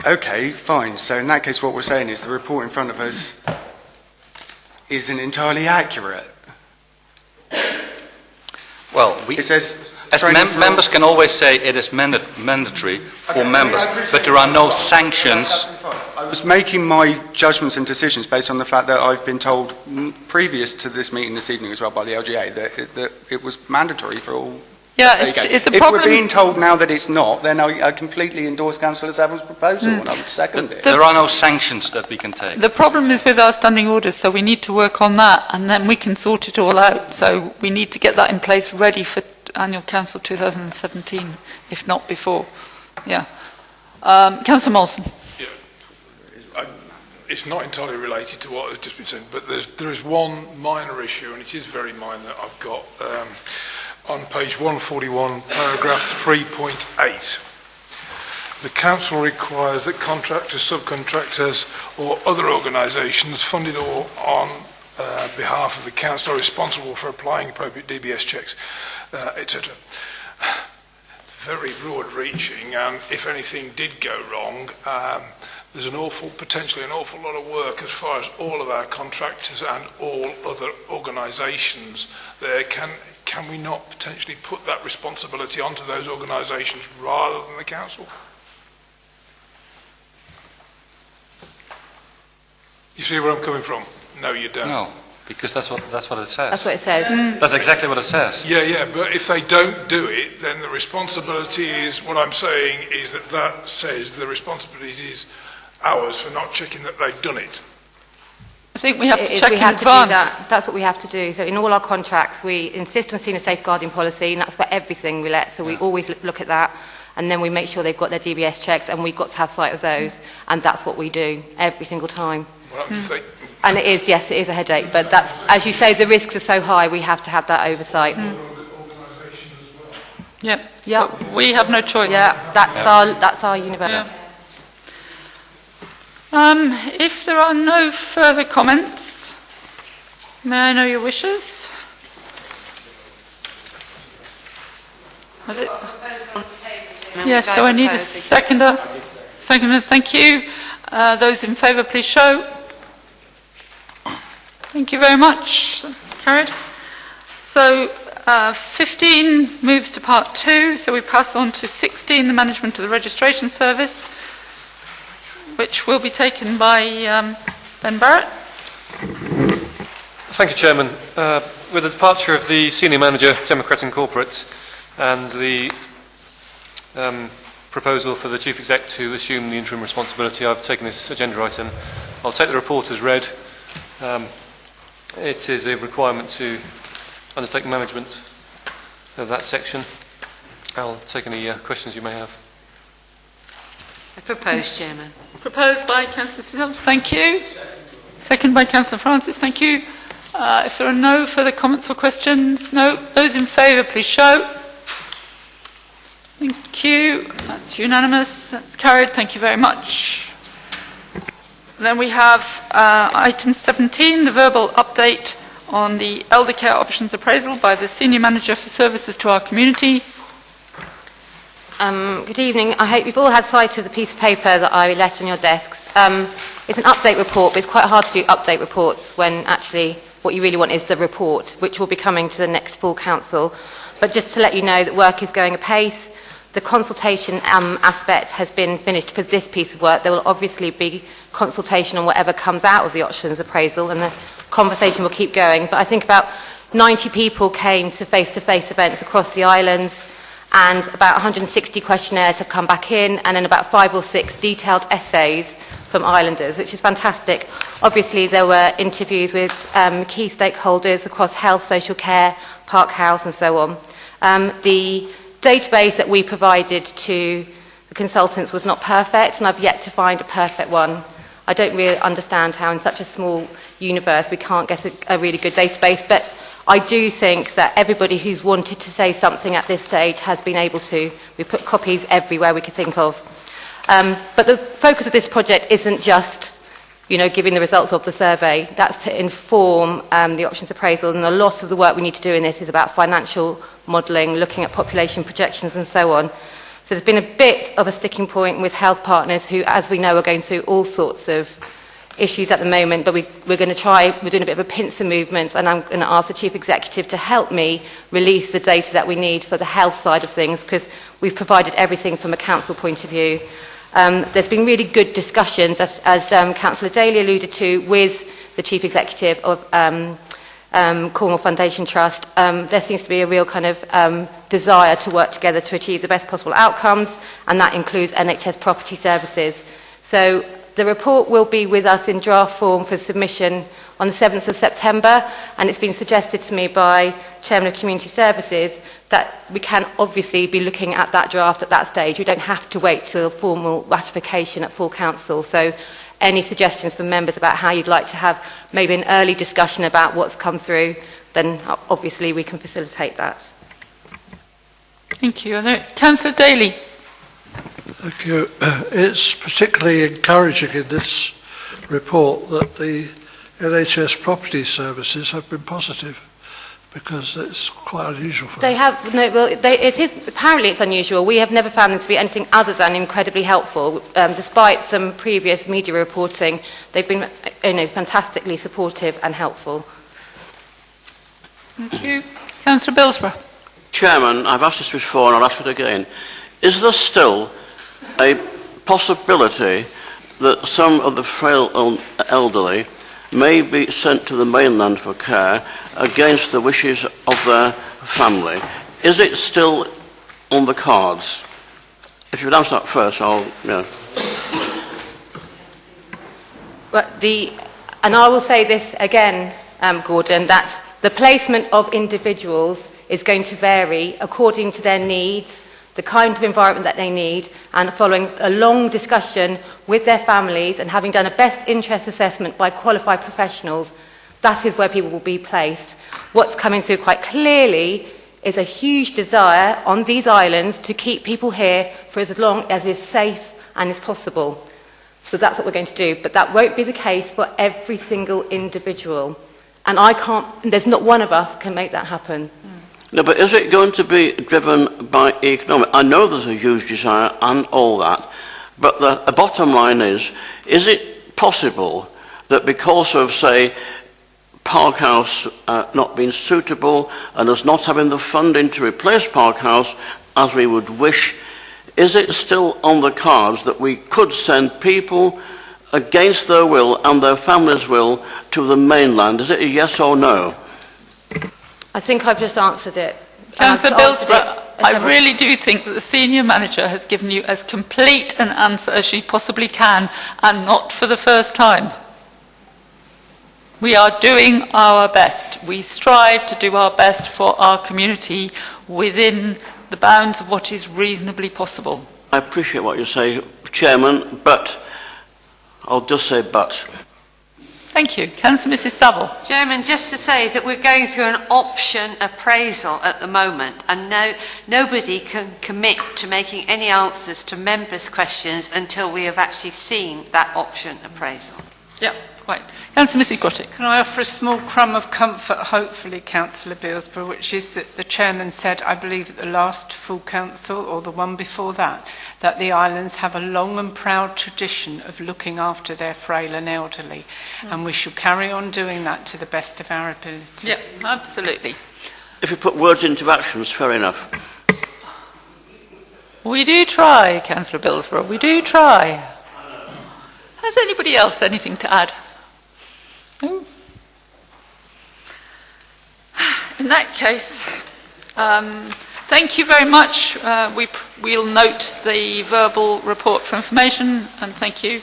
Okay, fine. So in that case, what we're saying is the report in front of us isn't entirely accurate. Well, it says members can always say it is mandatory for members, but there are no sanctions. I was making my judgments and decisions based on the fact that I've been told previous to this meeting this evening as well by the LGA that it was mandatory for all. Yeah, if we're being told now that it's not, then I completely endorse Councillor Saville's proposal and I would second it. There are no sanctions that we can take. The problem is with our standing orders, so we need to work on that, and then we can sort it all out. So we need to get that in place ready for annual council 2017, if not before. Yeah. Councillor Molson. It's not entirely related to what has just been said, but there is one minor issue, and it is very minor, that I've got on page 141, paragraph 3.8. The council requires that contractors, subcontractors or other organisations funded or on behalf of the council are responsible for applying appropriate DBS checks, etc. Very broad reaching, and if anything did go wrong, there's potentially an awful lot of work as far as all of our contractors and all other organisations there. Can we not potentially put that responsibility onto those organisations rather than the council? You see where I'm coming from? No, you don't. No, because that's what it says. That's what it says. That's exactly what it says. Yeah, but if they don't do it, then the responsibility is, what I'm saying is that says the responsibility is ours for not checking that they've done it. I think we have to check in advance. That's what we have to do. So in all our contracts, we insist on seeing a safeguarding policy, and that's for everything we let. So we always look at that, and then we make sure they've got their DBS checks, and we've got to have sight of those, and that's what we do every single time. And it is, yes, it is a headache, but that's, as you say, the risks are so high, we have to have that oversight. Yep. We have no choice. Yeah, that's our universe. Yeah. If there are no further comments, may I know your wishes? Was it? Yes, so I need a seconder. Seconder, thank you. Those in favour, please show. Thank you very much. That's carried. So 15 moves to part 2, so we pass on to 16, the management of the registration service, which will be taken by Ben Barrett. Thank you, Chairman. With the departure of the Senior Manager, Democrat and Corporate, and the proposal for the Chief Exec to assume the interim responsibility, I've taken this agenda item. I'll take the report as read. It is a requirement to undertake management of that section. I'll take any questions you may have. I propose, Chairman. Proposed by Councillor Sills, thank you. Second by Councillor Francis, thank you. If there are no further comments or questions, no. Those in favour, please show. Thank you. That's unanimous. That's carried. Thank you very much. Then we have item 17, the verbal update on the elder care options appraisal by the Senior Manager for Services to our community. Good evening. I hope you've all had sight of the piece of paper that I left on your desks. It's an update report, but it's quite hard to do update reports when actually what you really want is the report, which will be coming to the next full council. But just to let you know that work is going apace. The consultation aspect has been finished for this piece of work. There will obviously be consultation on whatever comes out of the options appraisal, and the conversation will keep going. But I think about 90 people came to face-to-face events across the islands, and about 160 questionnaires have come back in, and then about 5 or 6 detailed essays from islanders, which is fantastic. Obviously, there were interviews with key stakeholders across health, social care, Park House, and so on. The database that we provided to the consultants was not perfect, and I've yet to find a perfect one. I don't really understand how in such a small universe we can't get a really good database, but I do think that everybody who's wanted to say something at this stage has been able to. We put copies everywhere we could think of. But the focus of this project isn't just, giving the results of the survey. That's to inform the options appraisal, and a lot of the work we need to do in this is about financial modelling, looking at population projections and so on. So there's been a bit of a sticking point with health partners who, as we know, are going through all sorts of issues at the moment, but we're doing a bit of a pincer movement, and I'm going to ask the Chief Executive to help me release the data that we need for the health side of things, because we've provided everything from a council point of view. There's been really good discussions, as Councillor Daly alluded to, with the Chief Executive of Cornwall Foundation Trust. There seems to be a real kind of desire to work together to achieve the best possible outcomes, and that includes NHS property services. So the report will be with us in draft form for submission on the 7th of September, and it's been suggested to me by Chairman of Community Services that we can obviously be looking at that draft at that stage. We don't have to wait till formal ratification at full council. So any suggestions from members about how you'd like to have maybe an early discussion about what's come through, then obviously we can facilitate that. Thank you. Councillor Daly. Thank you. It's particularly encouraging in this report that the NHS property services have been positive, because it's quite unusual for them. Apparently it's unusual. We have never found them to be anything other than incredibly helpful. Despite some previous media reporting, they've been fantastically supportive and helpful. Thank you. Councillor Billsborough. Chairman, I've asked this before and I'll ask it again. Is there still a possibility that some of the frail elderly may be sent to the mainland for care against the wishes of their family? Is it still on the cards? If you would answer that first, And I will say this again, Gordon, that the placement of individuals is going to vary according to their needs, the kind of environment that they need, and following a long discussion with their families and having done a best interest assessment by qualified professionals, that is where people will be placed. What's coming through quite clearly is a huge desire on these islands to keep people here for as long as is safe and is possible. So that's what we're going to do, but that won't be the case for every single individual. And there's not one of us can make that happen. No, but is it going to be driven by economic? I know there's a huge desire and all that, but the bottom line is it possible that because of, say, Park House not being suitable and us not having the funding to replace Park House as we would wish, is it still on the cards that we could send people against their will and their families' will to the mainland? Is it a yes or no? I think I've just answered it. Councillor Billsborough, I really do think that the Senior Manager has given you as complete an answer as she possibly can, and not for the first time. We are doing our best. We strive to do our best for our community within the bounds of what is reasonably possible. I appreciate what you say, Chairman, but I'll just say but. Thank you. Councillor Mrs Saville. Chairman, just to say that we're going through an option appraisal at the moment, and nobody can commit to making any answers to members' questions until we have actually seen that option appraisal. Yeah, quite. Councillor Mrs Grottick. Can I offer a small crumb of comfort, hopefully, Councillor Bilsborough, which is that the chairman said, I believe at the last full council, or the one before that the islands have a long and proud tradition of looking after their frail and elderly, and we shall carry on doing that to the best of our ability. Yeah, absolutely. If you put words into actions, fair enough. We do try, Councillor Bilsborough, we do try. Has anybody else anything to add? No? In that case, thank you very much. We'll note the verbal report for information, and thank you.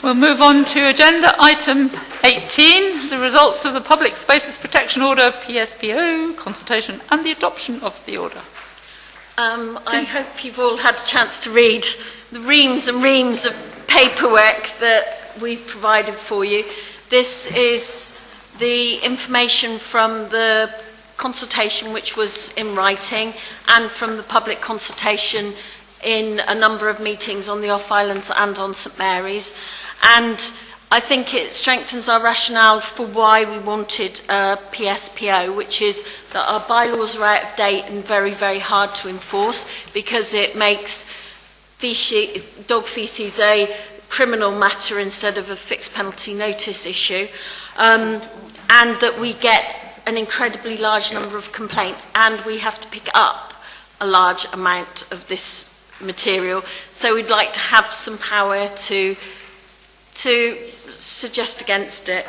We'll move on to agenda item 18, the results of the Public Spaces Protection Order, PSPO, consultation and the adoption of the order. I hope you've all had a chance to read the reams and reams of paperwork that we've provided for you. This is the information from the consultation, which was in writing, and from the public consultation in a number of meetings on the off-islands and on St Mary's. And I think it strengthens our rationale for why we wanted a PSPO, which is that our bylaws are out of date and very, very hard to enforce, because it makes dog faeces a criminal matter instead of a fixed penalty notice issue, and that we get an incredibly large number of complaints, and we have to pick up a large amount of this material. So we'd like to have some power to suggest against it.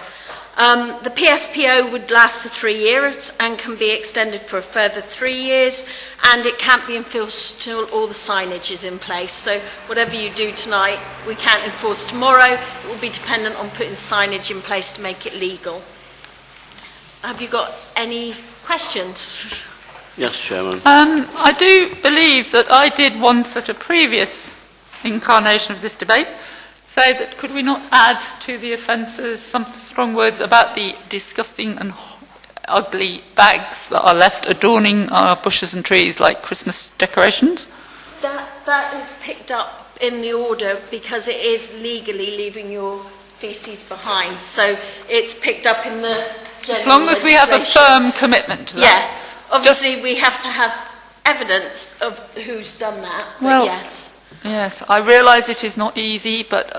The PSPO would last for 3 years and can be extended for a further 3 years, and it can't be enforced till all the signage is in place. So whatever you do tonight, we can't enforce tomorrow. It will be dependent on putting signage in place to make it legal. Have you got any questions? Yes, Chairman. I do believe that I did once at a previous incarnation of this debate say that could we not add to the offences some strong words about the disgusting and ugly bags that are left adorning our bushes and trees like Christmas decorations? That is picked up in the order because it is legally leaving your faeces behind. So it's picked up in the general as long as we have a firm commitment to that. Yeah, obviously we have to have evidence of who's done that, but well, yes. Yes, I realise it is not easy, but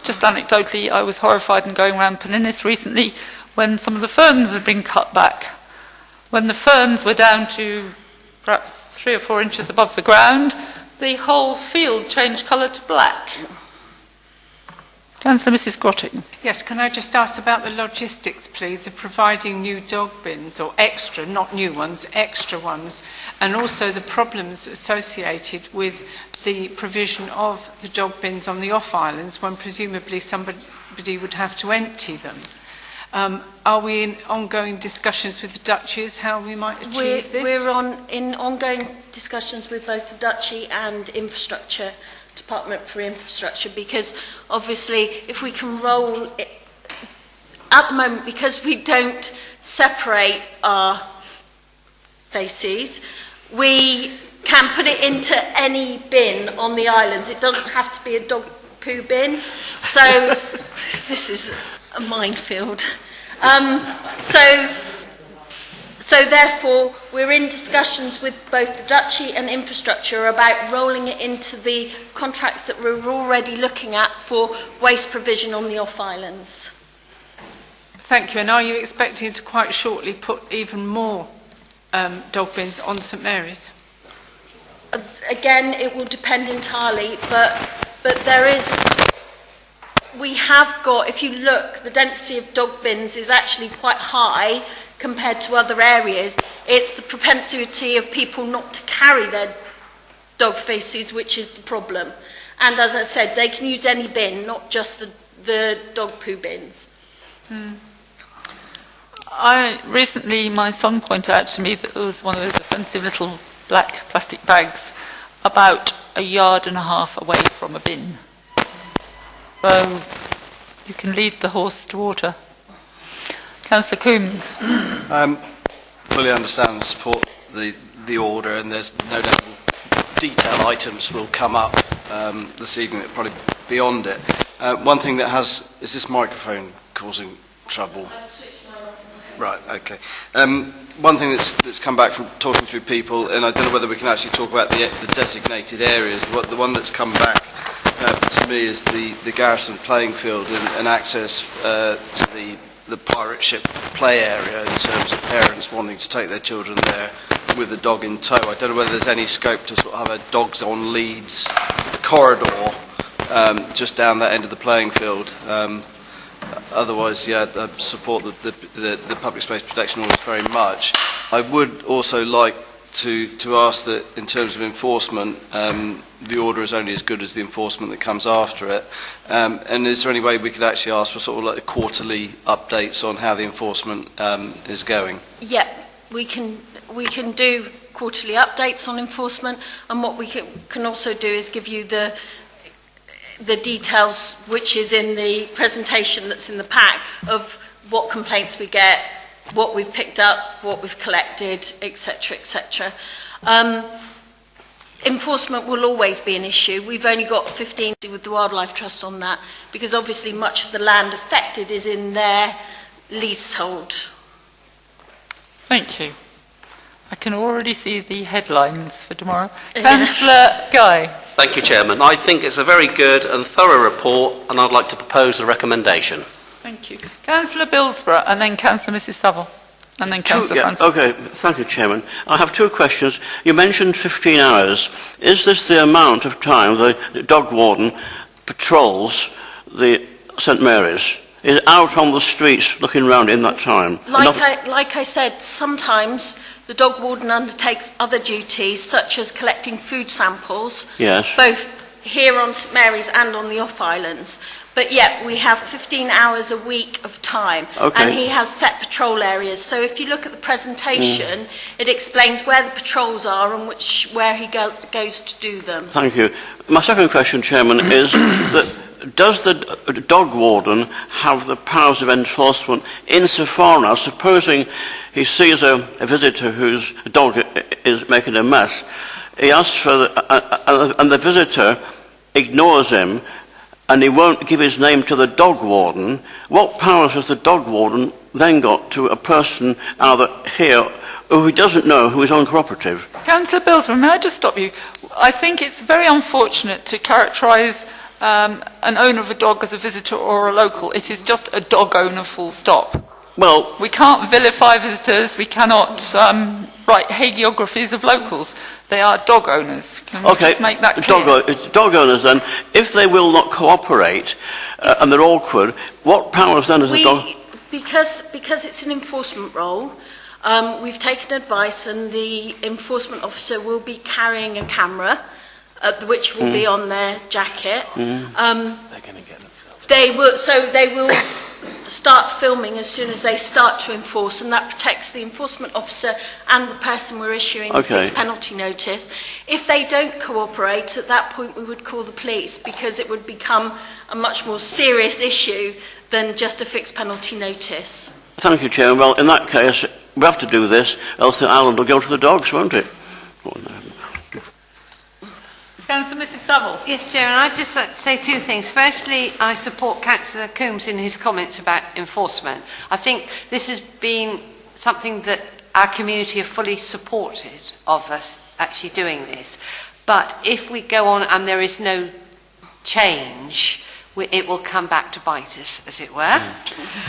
just anecdotally, I was horrified in going around Peninis recently when some of the ferns had been cut back. When the ferns were down to perhaps 3 or 4 inches above the ground, the whole field changed colour to black. Councillor Mrs Grotting. Yes, can I just ask about the logistics, please, of providing new dog bins, or extra, not new ones, extra ones, and also the problems associated with the provision of the dog bins on the off-islands when presumably somebody would have to empty them. Are we in ongoing discussions with the Duchies how we might achieve this? We're in ongoing discussions with both the Duchy and Infrastructure, Department for Infrastructure, because obviously if we can roll it, at the moment, because we don't separate our faeces, we can put it into any bin on the islands. It doesn't have to be a dog poo bin. So this is a minefield. So therefore, we're in discussions with both the Duchy and Infrastructure about rolling it into the contracts that we're already looking at for waste provision on the off-islands. Thank you. And are you expecting to quite shortly put even more dog bins on St Mary's? Again, it will depend entirely, but there is... We have got, if you look, the density of dog bins is actually quite high compared to other areas. It's the propensity of people not to carry their dog faeces which is the problem. And as I said, they can use any bin, not just the dog poo bins. Recently, my son pointed out to me that there was one of those offensive little black plastic bags about a yard and a half away from a bin. So you can lead the horse to water. Councillor Coombs. Fully understand and support the order, and there's no doubt detailed items will come up this evening that probably beyond it. One thing that is this microphone causing trouble? Right, okay. One thing that's come back from talking through people, and I don't know whether we can actually talk about the designated areas. The one that's come back to me is the Garrison playing field and access to the pirate ship play area in terms of parents wanting to take their children there with the dog in tow. I don't know whether there's any scope to sort of have a dogs on leads corridor just down that end of the playing field. Otherwise, yeah, I support the public space protection orders very much. I would also like to ask that in terms of enforcement, the order is only as good as the enforcement that comes after it. And is there any way we could actually ask for sort of like quarterly updates on how the enforcement is going? Yeah, we can do quarterly updates on enforcement, and what we can also do is give you the details, which is in the presentation that's in the pack, of what complaints we get, what we've picked up, what we've collected, etc., etc. Enforcement will always be an issue. We've only got 15 with the Wildlife Trust on that, because obviously much of the land affected is in their leasehold. Thank you. I can already see the headlines for tomorrow. Councillor Guy. Thank you, Chairman. I think it's a very good and thorough report, and I'd like to propose a recommendation. Thank you. Councillor Billsborough, and then Councillor Mrs Saville, and then Councillor Francis. Okay, thank you, Chairman. I have two questions. You mentioned 15 hours. Is this the amount of time the dog warden patrols the St Mary's? Is out on the streets looking around in that time? Like I said, sometimes the dog warden undertakes other duties, such as collecting food samples, yes, both here on St Mary's and on the off-islands. But yet we have 15 hours a week of time, okay, and he has set patrol areas. So if you look at the presentation, it explains where the patrols are and where he goes to do them. Thank you. My second question, Chairman, is that does the dog warden have the powers of enforcement insofar as, supposing he sees a visitor whose dog is making a mess, he asks for and the visitor ignores him, and he won't give his name to the dog warden, what powers has the dog warden then got to a person either here who he doesn't know, who is uncooperative? Councillor Billsborough, may I just stop you? I think it's very unfortunate to characterise an owner of a dog as a visitor or a local. It is just a dog owner, full stop. Well, we can't vilify visitors, we cannot write hagiographies of locals. They are dog owners. Can we just make that clear? Dog owners then, if they will not cooperate and they're awkward, what powers then has the dog? Because it's an enforcement role, we've taken advice, and the enforcement officer will be carrying a camera, which will be on their jacket. They're going to get themselves. They will start filming as soon as they start to enforce, and that protects the enforcement officer and the person we're issuing the fixed penalty notice. If they don't cooperate, at that point we would call the police, because it would become a much more serious issue than just a fixed penalty notice. Thank you, Chairman. Well, in that case, we have to do this, else the island will go to the dogs, won't it? Councillor Mrs Saville. Yes, Chairman, I'd just like to say two things. Firstly, I support Councillor Coombs in his comments about enforcement. I think this has been something that our community have fully supported of us actually doing this. But if we go on and there is no change, it will come back to bite us, as it were.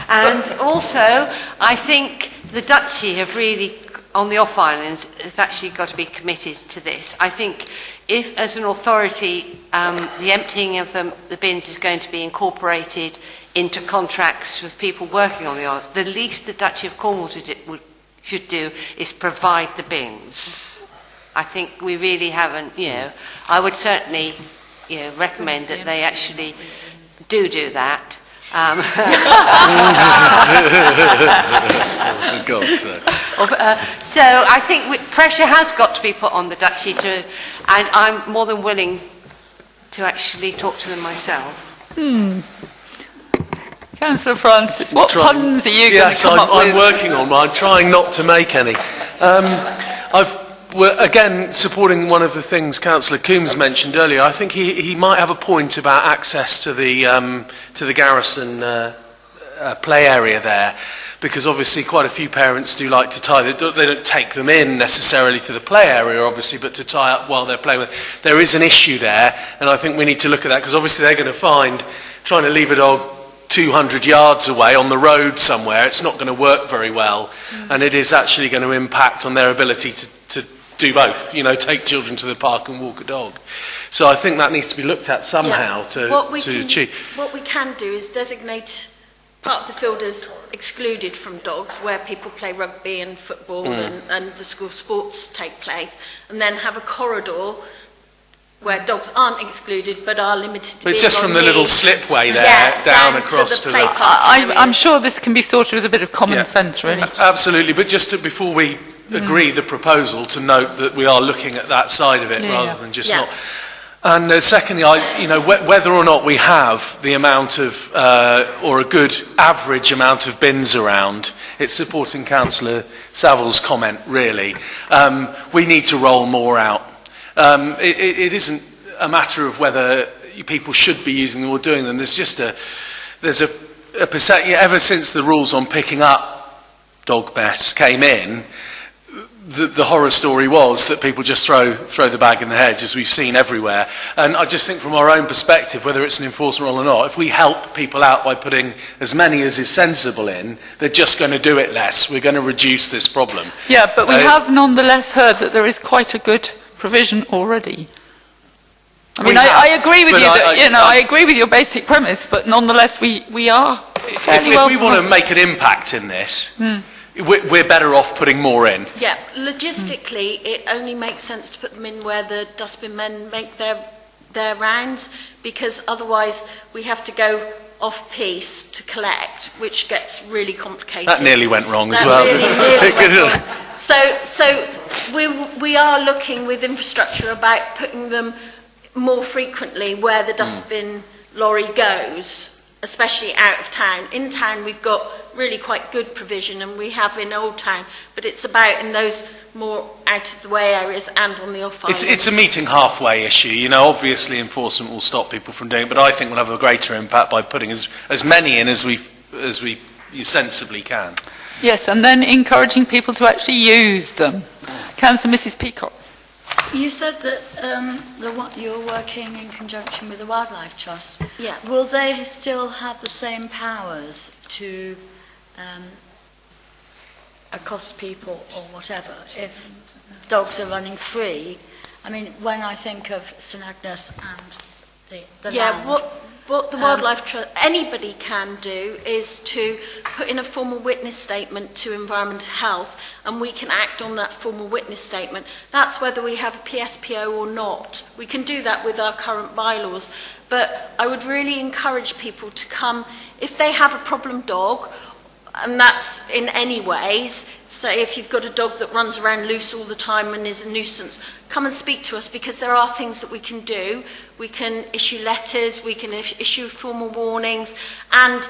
And also, I think the Duchy have really, on the off-islands, have actually got to be committed to this. I think if, as an authority, the emptying of the bins is going to be incorporated into contracts with people working on the island, the least the Duchy of Cornwall should do is provide the bins. I think we really haven't, I would certainly, recommend that they actually do that. for God's sake. So I think pressure has got to be put on the duchy and I'm more than willing to actually talk to them myself. Councillor Francis, what puns are you going to come up with? I'm working on one. I'm trying not to make any. We're again supporting one of the things Councillor Coombs mentioned earlier. I think he might have a point about access to the Garrison play area there, because obviously quite a few parents do like to tie. They don't take them in necessarily to the play area, obviously, but to tie up while they're playing with. There is an issue there, and I think we need to look at that, because obviously they're going to find trying to leave a dog 200 yards away on the road somewhere, it's not going to work very well, and it is actually going to impact on their ability to do both, take children to the park and walk a dog. So I think that needs to be looked at somehow to achieve. What we can do is designate part of the field as excluded from dogs, where people play rugby and football and the school sports take place, and then have a corridor where dogs aren't excluded but are limited to It's just from the little slipway there down across to the I'm sure this can be sorted with a bit of common sense, really. Absolutely, but just before we agree the proposal, to note that we are looking at that side of it rather than just not. And secondly, whether or not we have the amount of, or a good average amount of bins around, it's supporting Councillor Savile's comment, really. We need to roll more out. It isn't a matter of whether people should be using them or doing them. There's a percent, ever since the rules on picking up dog mess came in, the horror story was that people just throw the bag in the hedge, as we've seen everywhere. And I just think from our own perspective, whether it's an enforcement role or not, if we help people out by putting as many as is sensible in, they're just going to do it less. We're going to reduce this problem. Yeah, but we have nonetheless heard that there is quite a good provision already. I agree with you. I agree with your basic premise, but nonetheless, we are. If we want to make an impact in this, we're better off putting more in. Yeah, logistically, it only makes sense to put them in where the dustbin men make their rounds, because otherwise we have to go off-piece to collect, which gets really complicated. That nearly went wrong as well. Really went wrong. So we are looking with infrastructure about putting them more frequently where the dustbin lorry goes, especially out of town. In town we've got really quite good provision, and we have in Old Town, but it's about in those more out of the way areas and on the off islands. It's a meeting halfway issue. Obviously enforcement will stop people from doing it, but I think we'll have a greater impact by putting as many in as we sensibly can. Yes, and then encouraging people to actually use them. Councillor Mrs. Peacock. You said that you're working in conjunction with the Wildlife Trust. Yeah. Will they still have the same powers to accost people or whatever if dogs are running free? I mean, when I think of St Agnes and the land... What the Wildlife Trust, anybody can do is to put in a formal witness statement to Environmental Health, and we can act on that formal witness statement. That's whether we have a PSPO or not. We can do that with our current bylaws. But I would really encourage people to come, if they have a problem dog, and that's in any ways, say if you've got a dog that runs around loose all the time and is a nuisance, come and speak to us, because there are things that we can do. We can issue letters, we can issue formal warnings, and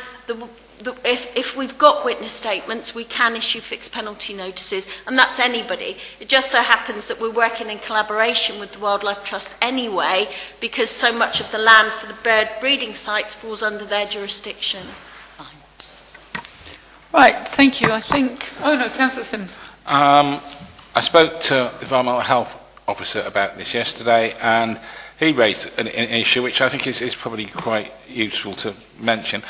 if we've got witness statements, we can issue fixed penalty notices, and that's anybody. It just so happens that we're working in collaboration with the Wildlife Trust anyway, because so much of the land for the bird breeding sites falls under their jurisdiction. Right, thank you. I think... Oh no, Councillor Sims. I spoke to the Environmental Health Officer about this yesterday, and he raised an issue which I think is probably quite useful to mention.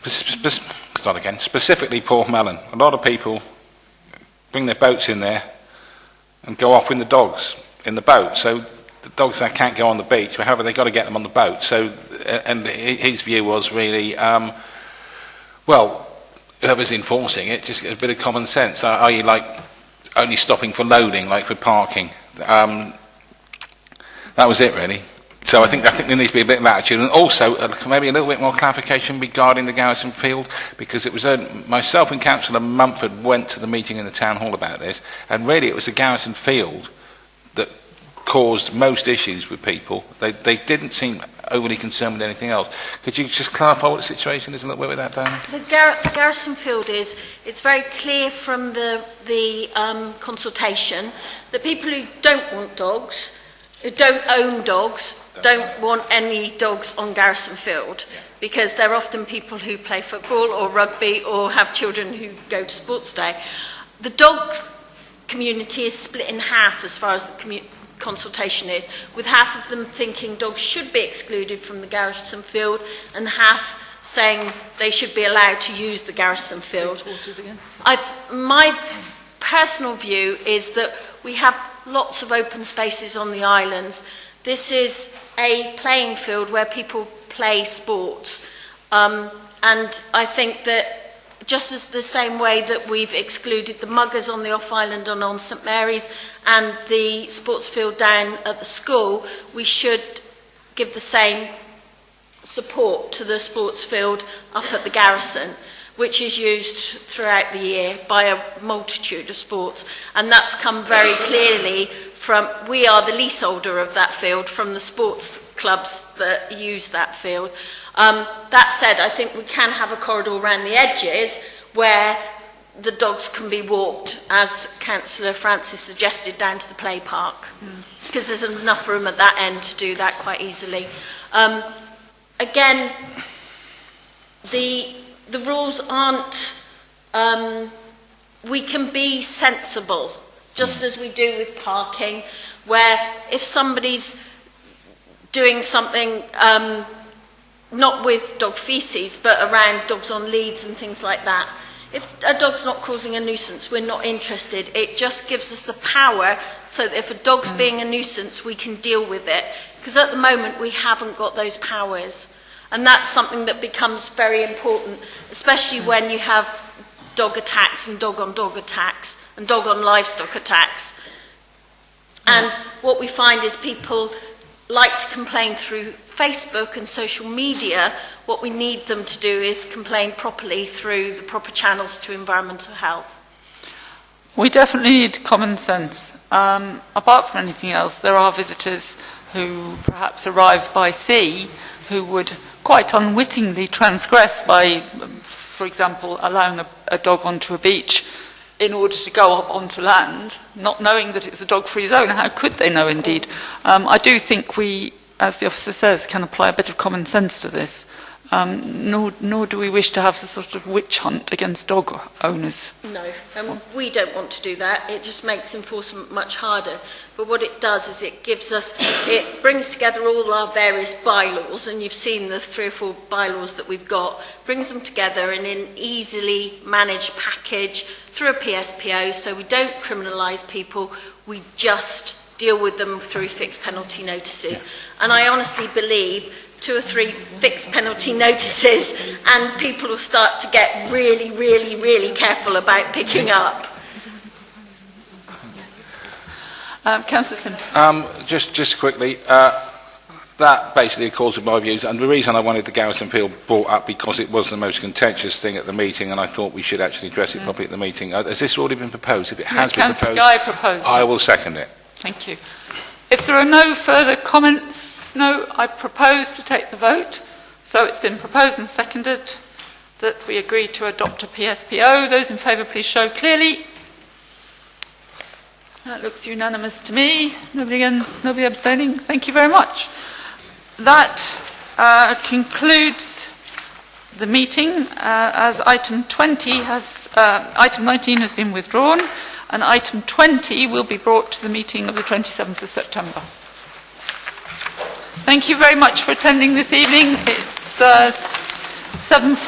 Specifically Port Mellon. A lot of people bring their boats in there and go off with the dogs in the boat. So the dogs that can't go on the beach, but however, they've got to get them on the boat. So, and his view was really, whoever's enforcing it, just a bit of common sense. Are you only stopping for loading, like for parking? That was it, really. So I think there needs to be a bit of attitude, and also maybe a little bit more clarification regarding the Garrison Field, because it was myself and Councillor Mumford went to the meeting in the town hall about this, and really it was the Garrison Field that caused most issues with people. They didn't seem overly concerned with anything else. Could you just clarify what the situation is a little bit with that, Dan? The Garrison Field it's very clear from the consultation that people who don't want dogs, who don't own dogs, don't want any dogs on Garrison Field, because they're often people who play football or rugby or have children who go to sports day. The dog community is split in half as far as the consultation is, with half of them thinking dogs should be excluded from the Garrison Field and half saying they should be allowed to use the Garrison Field. My personal view is that we have lots of open spaces on the islands. This is a playing field where people play sports, and I think that just as the same way that we've excluded the muggers on the off-island and on St Mary's and the sports field down at the school, we should give the same support to the sports field up at the Garrison, which is used throughout the year by a multitude of sports. And that's come very clearly from, we are the leaseholder of that field, from the sports clubs that use that field. That said, I think we can have a corridor around the edges where the dogs can be walked, as Councillor Francis suggested, down to the play park, because there's enough room at that end to do that quite easily. Again, the rules aren't, we can be sensible, just as we do with parking, where if somebody's doing something not with dog faeces, but around dogs on leads and things like that, if a dog's not causing a nuisance, we're not interested. It just gives us the power so that if a dog's being a nuisance, we can deal with it. Because at the moment, we haven't got those powers. And that's something that becomes very important, especially when you have dog attacks and dog-on-dog attacks and dog-on-livestock attacks. And what we find is people like to complain through Facebook and social media. What we need them to do is complain properly through the proper channels to environmental health. We definitely need common sense. Apart from anything else, there are visitors who perhaps arrive by sea who would quite unwittingly transgress by, for example, allowing a dog onto a beach in order to go up onto land, not knowing that it's a dog-free zone. How could they know, indeed? I do think we, as the officer says, can apply a bit of common sense to this. Nor do we wish to have the sort of witch hunt against dog owners. No, and we don't want to do that. It just makes enforcement much harder. But what it does is it brings together all our various bylaws, and you've seen the 3 or 4 bylaws that we've got, brings them together in an easily managed package through a PSPO, so we don't criminalise people, we just deal with them through fixed penalty notices. And I honestly believe 2 or 3 fixed penalty notices and people will start to get really, really, really careful about picking up. Councillor Simpson. Just quickly, that basically accords with my views, and the reason I wanted the Garrison Field brought up because it was the most contentious thing at the meeting, and I thought we should actually address it properly at the meeting. Has this already been proposed? If it has been Councillor proposed, Guy proposed. I will second it. Thank you. If there are no further comments, I propose to take the vote. So it's been proposed and seconded that we agree to adopt a PSPO. Those in favour, please show clearly. That looks unanimous to me. Nobody against, nobody abstaining. Thank you very much. That concludes the meeting, as item 19 has been withdrawn, and item 20 will be brought to the meeting of the 27th of September. Thank you very much for attending this evening. It's 7:40.